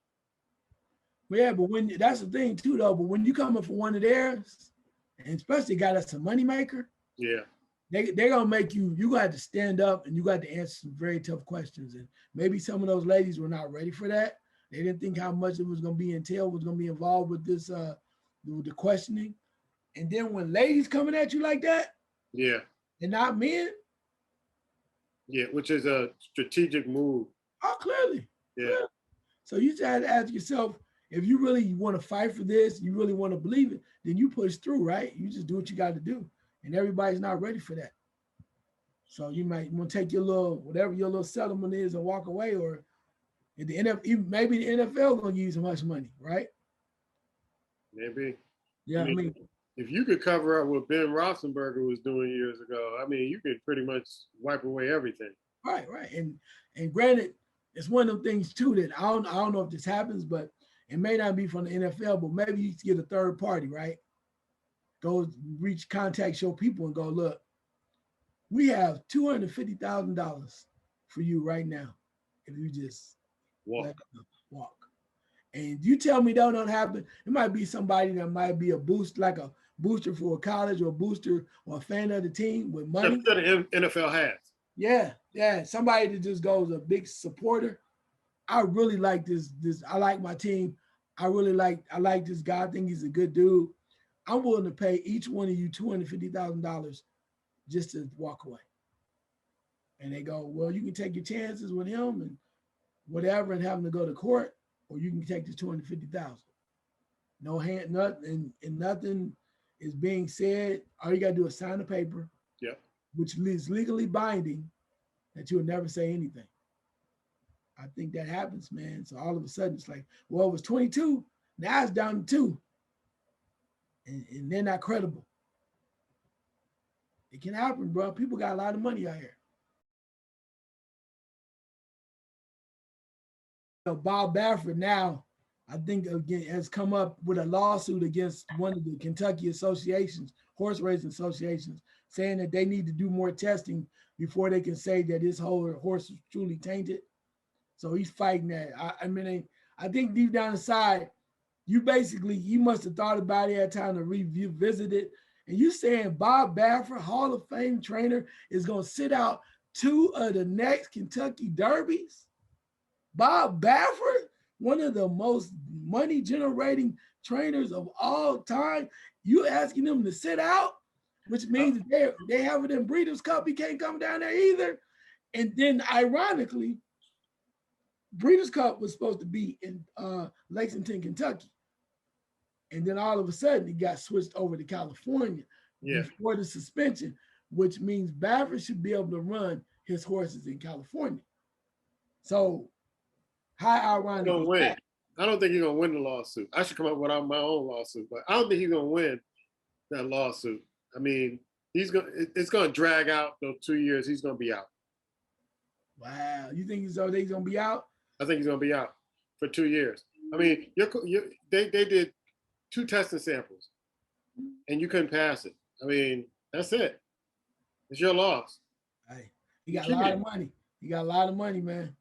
Yeah, but when that's the thing too, though. But when you coming for one of theirs, and especially a guy that's a moneymaker, Yeah, they're gonna make you gonna have to stand up and you got to answer some very tough questions. And maybe some of those ladies were not ready for that. They didn't think how much it was gonna be entailed, was gonna be involved with this the questioning. And then when ladies coming at you like that, yeah, and not men, yeah, which is a strategic move. oh clearly. Yeah, Clearly. So you just have to ask yourself, if you really want to fight for this, you really want to believe it, then you push through, right? You just do what you got to do. And everybody's not ready for that. So you might want to take your little, whatever your little settlement is and walk away, or at the NFL, maybe the NFL gonna use so much money, right? maybe. I Yeah, I mean, mean, if you could cover up what Ben Roethlisberger was doing years ago, I mean, you could pretty much wipe away everything. right, right. And granted, it's one of them things too that I don't know if this happens, but it may not be from the NFL, but maybe you get a third party, right? Go reach, contact your people and go, look, we have $250,000 for you right now if you just Walk. let them walk. And you tell me that don't happen, it might be somebody that might be a boost, like a booster for a college or a booster or a fan of the team with money. That's what the NFL has. Yeah, yeah. Somebody that just goes a big supporter. I really like this. I like my team. I like this guy. I think he's a good dude. I'm willing to pay each one of you $250,000 just to walk away. And they go, well, you can take your chances with him and whatever, and have him to go to court, or you can take the 250,000. No hand, nothing, and nothing is being said. All you gotta do is sign a paper, Yep. which is legally binding, that you would never say anything. I think that happens, man. So all of a sudden it's like, well, it was 22, now it's down to 2. And they're not credible. It can happen, bro. People got a lot of money out here. Bob Baffert now, I think again has come up with a lawsuit against one of the Kentucky associations, horse racing associations, saying that they need to do more testing before they can say that his whole horse is truly tainted. So he's fighting that. I mean, I think deep down inside, you must have thought about it, had time to revisit it. And you saying Bob Baffert, Hall of Fame trainer, is going to sit out 2 of the next Kentucky Derbies? Bob Baffert, one of the most money generating trainers of all time, you asking them to sit out, which means they have it in Breeders' Cup. He can't come down there either. And then ironically, Breeders' Cup was supposed to be in Lexington, Kentucky. And then all of a sudden, it got switched over to California before the suspension, which means Baffert should be able to run his horses in California. So, how ironic is that? I don't think he's gonna win the lawsuit. I should come up with my own lawsuit, but I don't think he's gonna win that lawsuit. I mean, it's gonna drag out those 2 years. He's gonna be out. Wow, you think he's gonna be out? I think he's gonna be out for 2 years. I mean, they did 2 testing samples, and you couldn't pass it. I mean, that's it. It's your loss. Hey, he got a lot of money. He got a lot of money, man.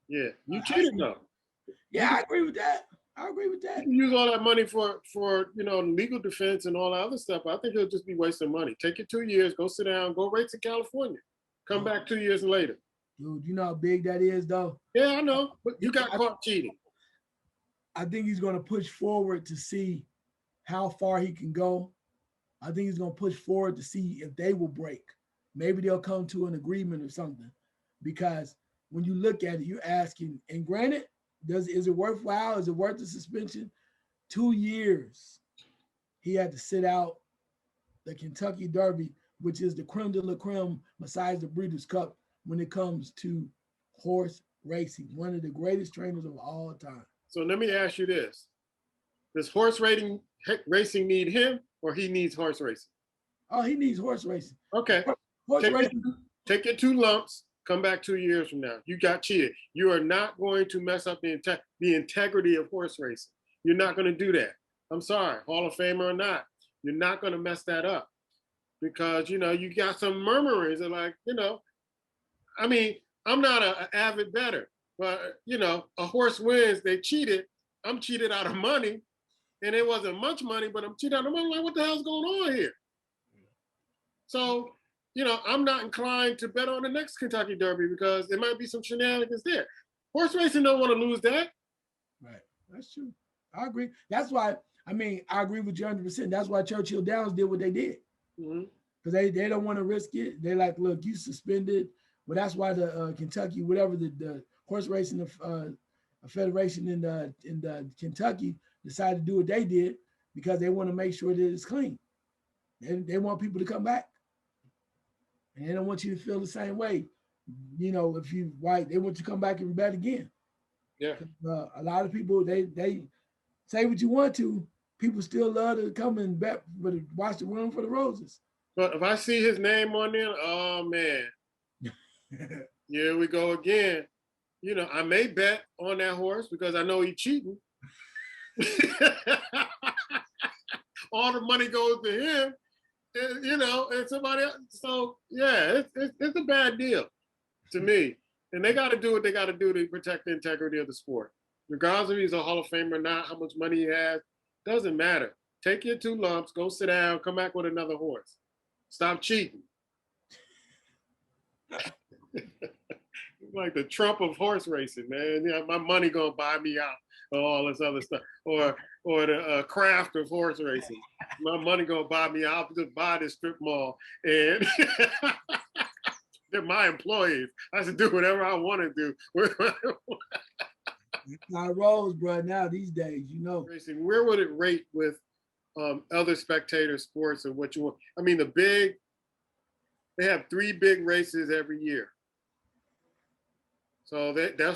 Yeah, you cheated though. Yeah, I agree with that. I agree with that. You can use all that money for legal defense and all that other stuff. I think he'll just be wasting money. Take your 2 years, go sit down, go race in California. Come back 2 years later. Dude, you know how big that is, though? Yeah, I know, but you got caught cheating. I think he's going to push forward to see how far he can go. I think he's going to push forward to see if they will break. Maybe they'll come to an agreement or something. Because when you look at it, you're asking, and granted, is it worthwhile? Is it worth the suspension? 2 years he had to sit out the Kentucky Derby, which is the creme de la creme besides the Breeders' Cup when it comes to horse racing, one of the greatest trainers of all time. So let me ask you this. Does horse racing need him, or he needs horse racing? Oh, he needs horse racing. Okay. Horse racing. Take your 2 lumps Come back 2 years from now. You got cheated. You are not going to mess up the integrity of horse racing. You're not going to do that. I'm sorry, Hall of Famer or not. You're not going to mess that up because, you know, you got some murmurers and like, you know, I mean, I'm not an avid bettor, but, you know, a horse wins, they cheated. I'm cheated out of money and it wasn't much money, but I'm cheated out of money. Like, what the hell's going on here? So, you know, I'm not inclined to bet on the next Kentucky Derby because there might be some shenanigans there. Horse racing don't want to lose that. Right. That's true. I agree. That's why, I mean, I agree with you 100%. That's why Churchill Downs did what they did. Because they don't want to risk it. They like, look, you suspended. Well, that's why the Kentucky, whatever the horse racing federation in the Kentucky decided to do what they did because they want to make sure that it's clean. They want people to come back. And they don't want you to feel the same way. You know, if you white, they want you to come back and bet again. Yeah. A lot of people, they say what you want to. People still love to come and bet, but watch the Run for the Roses. But if I see his name on there, oh man, here we go again. You know, I may bet on that horse because I know he's cheating. All the money goes to him. And, you know, and somebody else. So yeah, it's a bad deal to me. And they got to do what they got to do to protect the integrity of the sport. Regardless if he's a Hall of Famer or not, how much money he has, doesn't matter. Take your 2 lumps, go sit down, come back with another horse. Stop cheating. Like the Trump of horse racing, man. Yeah, my money gonna buy me out. All this other stuff, or the craft of horse racing. My money gonna buy me out. I'll just buy this strip mall, and they're my employees. I should do whatever I want to do. I rolls, bro. Now these days, you know. Racing, where would it rate with other spectator sports and what you want? I mean, they have 3 big races every year. So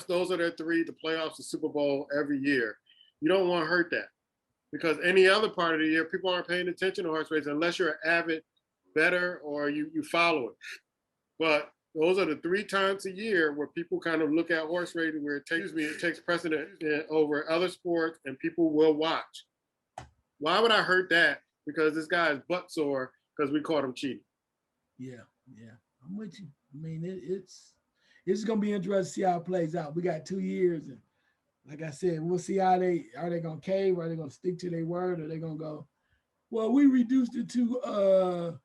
those are their 3, the playoffs, the Super Bowl every year. You don't want to hurt that because any other part of the year, people aren't paying attention to horse racing unless you're an avid bettor or you follow it. But those are the 3 times a year where people kind of look at horse racing where it takes precedent over other sports and people will watch. Why would I hurt that? Because this guy is butt sore because we caught him cheating. Yeah, I'm with you. I mean, it's gonna be interesting to see how it plays out. We got 2 years, and like I said, we'll see how are they gonna cave, are they gonna stick to their word, or they gonna go, well, we reduced it to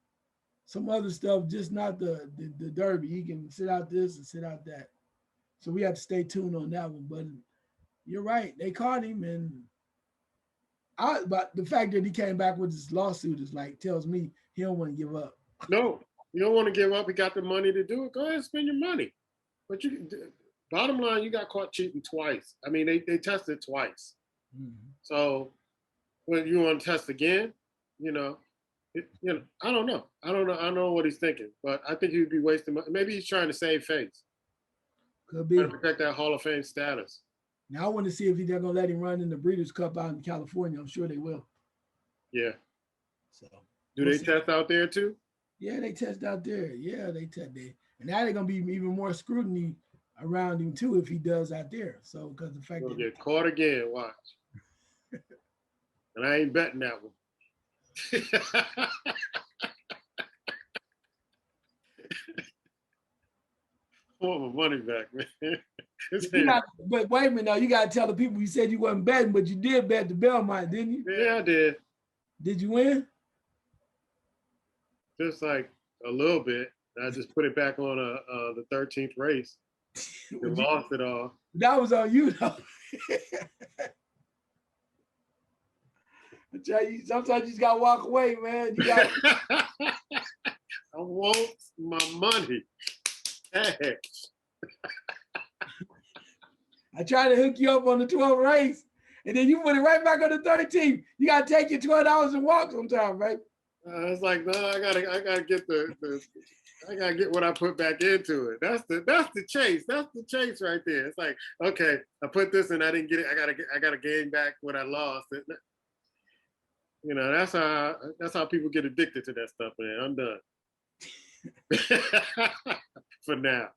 some other stuff, just not the Derby. He can sit out this and sit out that. So we have to stay tuned on that one. But you're right, they caught him, but the fact that he came back with this lawsuit is like tells me he don't want to give up. No, you don't want to give up. He got the money to do it. Go ahead and spend your money. But bottom line, you got caught cheating twice. I mean, they tested twice. Mm-hmm. So when you want to test again, you know, I don't know. I don't know what he's thinking, but I think he would be wasting money. Maybe he's trying to save face. Could be. Trying to protect that Hall of Fame status. Now I want to see if they're going to let him run in the Breeders' Cup out in California. I'm sure they will. Yeah. So do they test out there too? Yeah, they test out there. Yeah, they test there. And now they're going to be even more scrutiny around him too if he does out there. So because the fact that get caught again, watch. And I ain't betting that one. I want my money back, man. But wait a minute now, you gotta tell the people you said you wasn't betting, but you did bet the Belmont, didn't you? Yeah, I did. Did you win? Just like a little bit. I just put it back on the 13th race. You lost it all. That was on you though. Sometimes you just gotta walk away, man. You got. I want my money. Hey. I tried to hook you up on the 12th race, and then you put it right back on the 13th. You gotta take your $12 and walk sometime, right? It's like, no, I gotta get I gotta get what I put back into it. That's the chase. That's the chase right there. It's like, okay, I put this and I didn't get it. I gotta gain back what I lost. You know, that's how people get addicted to that stuff, man. I'm done. for now.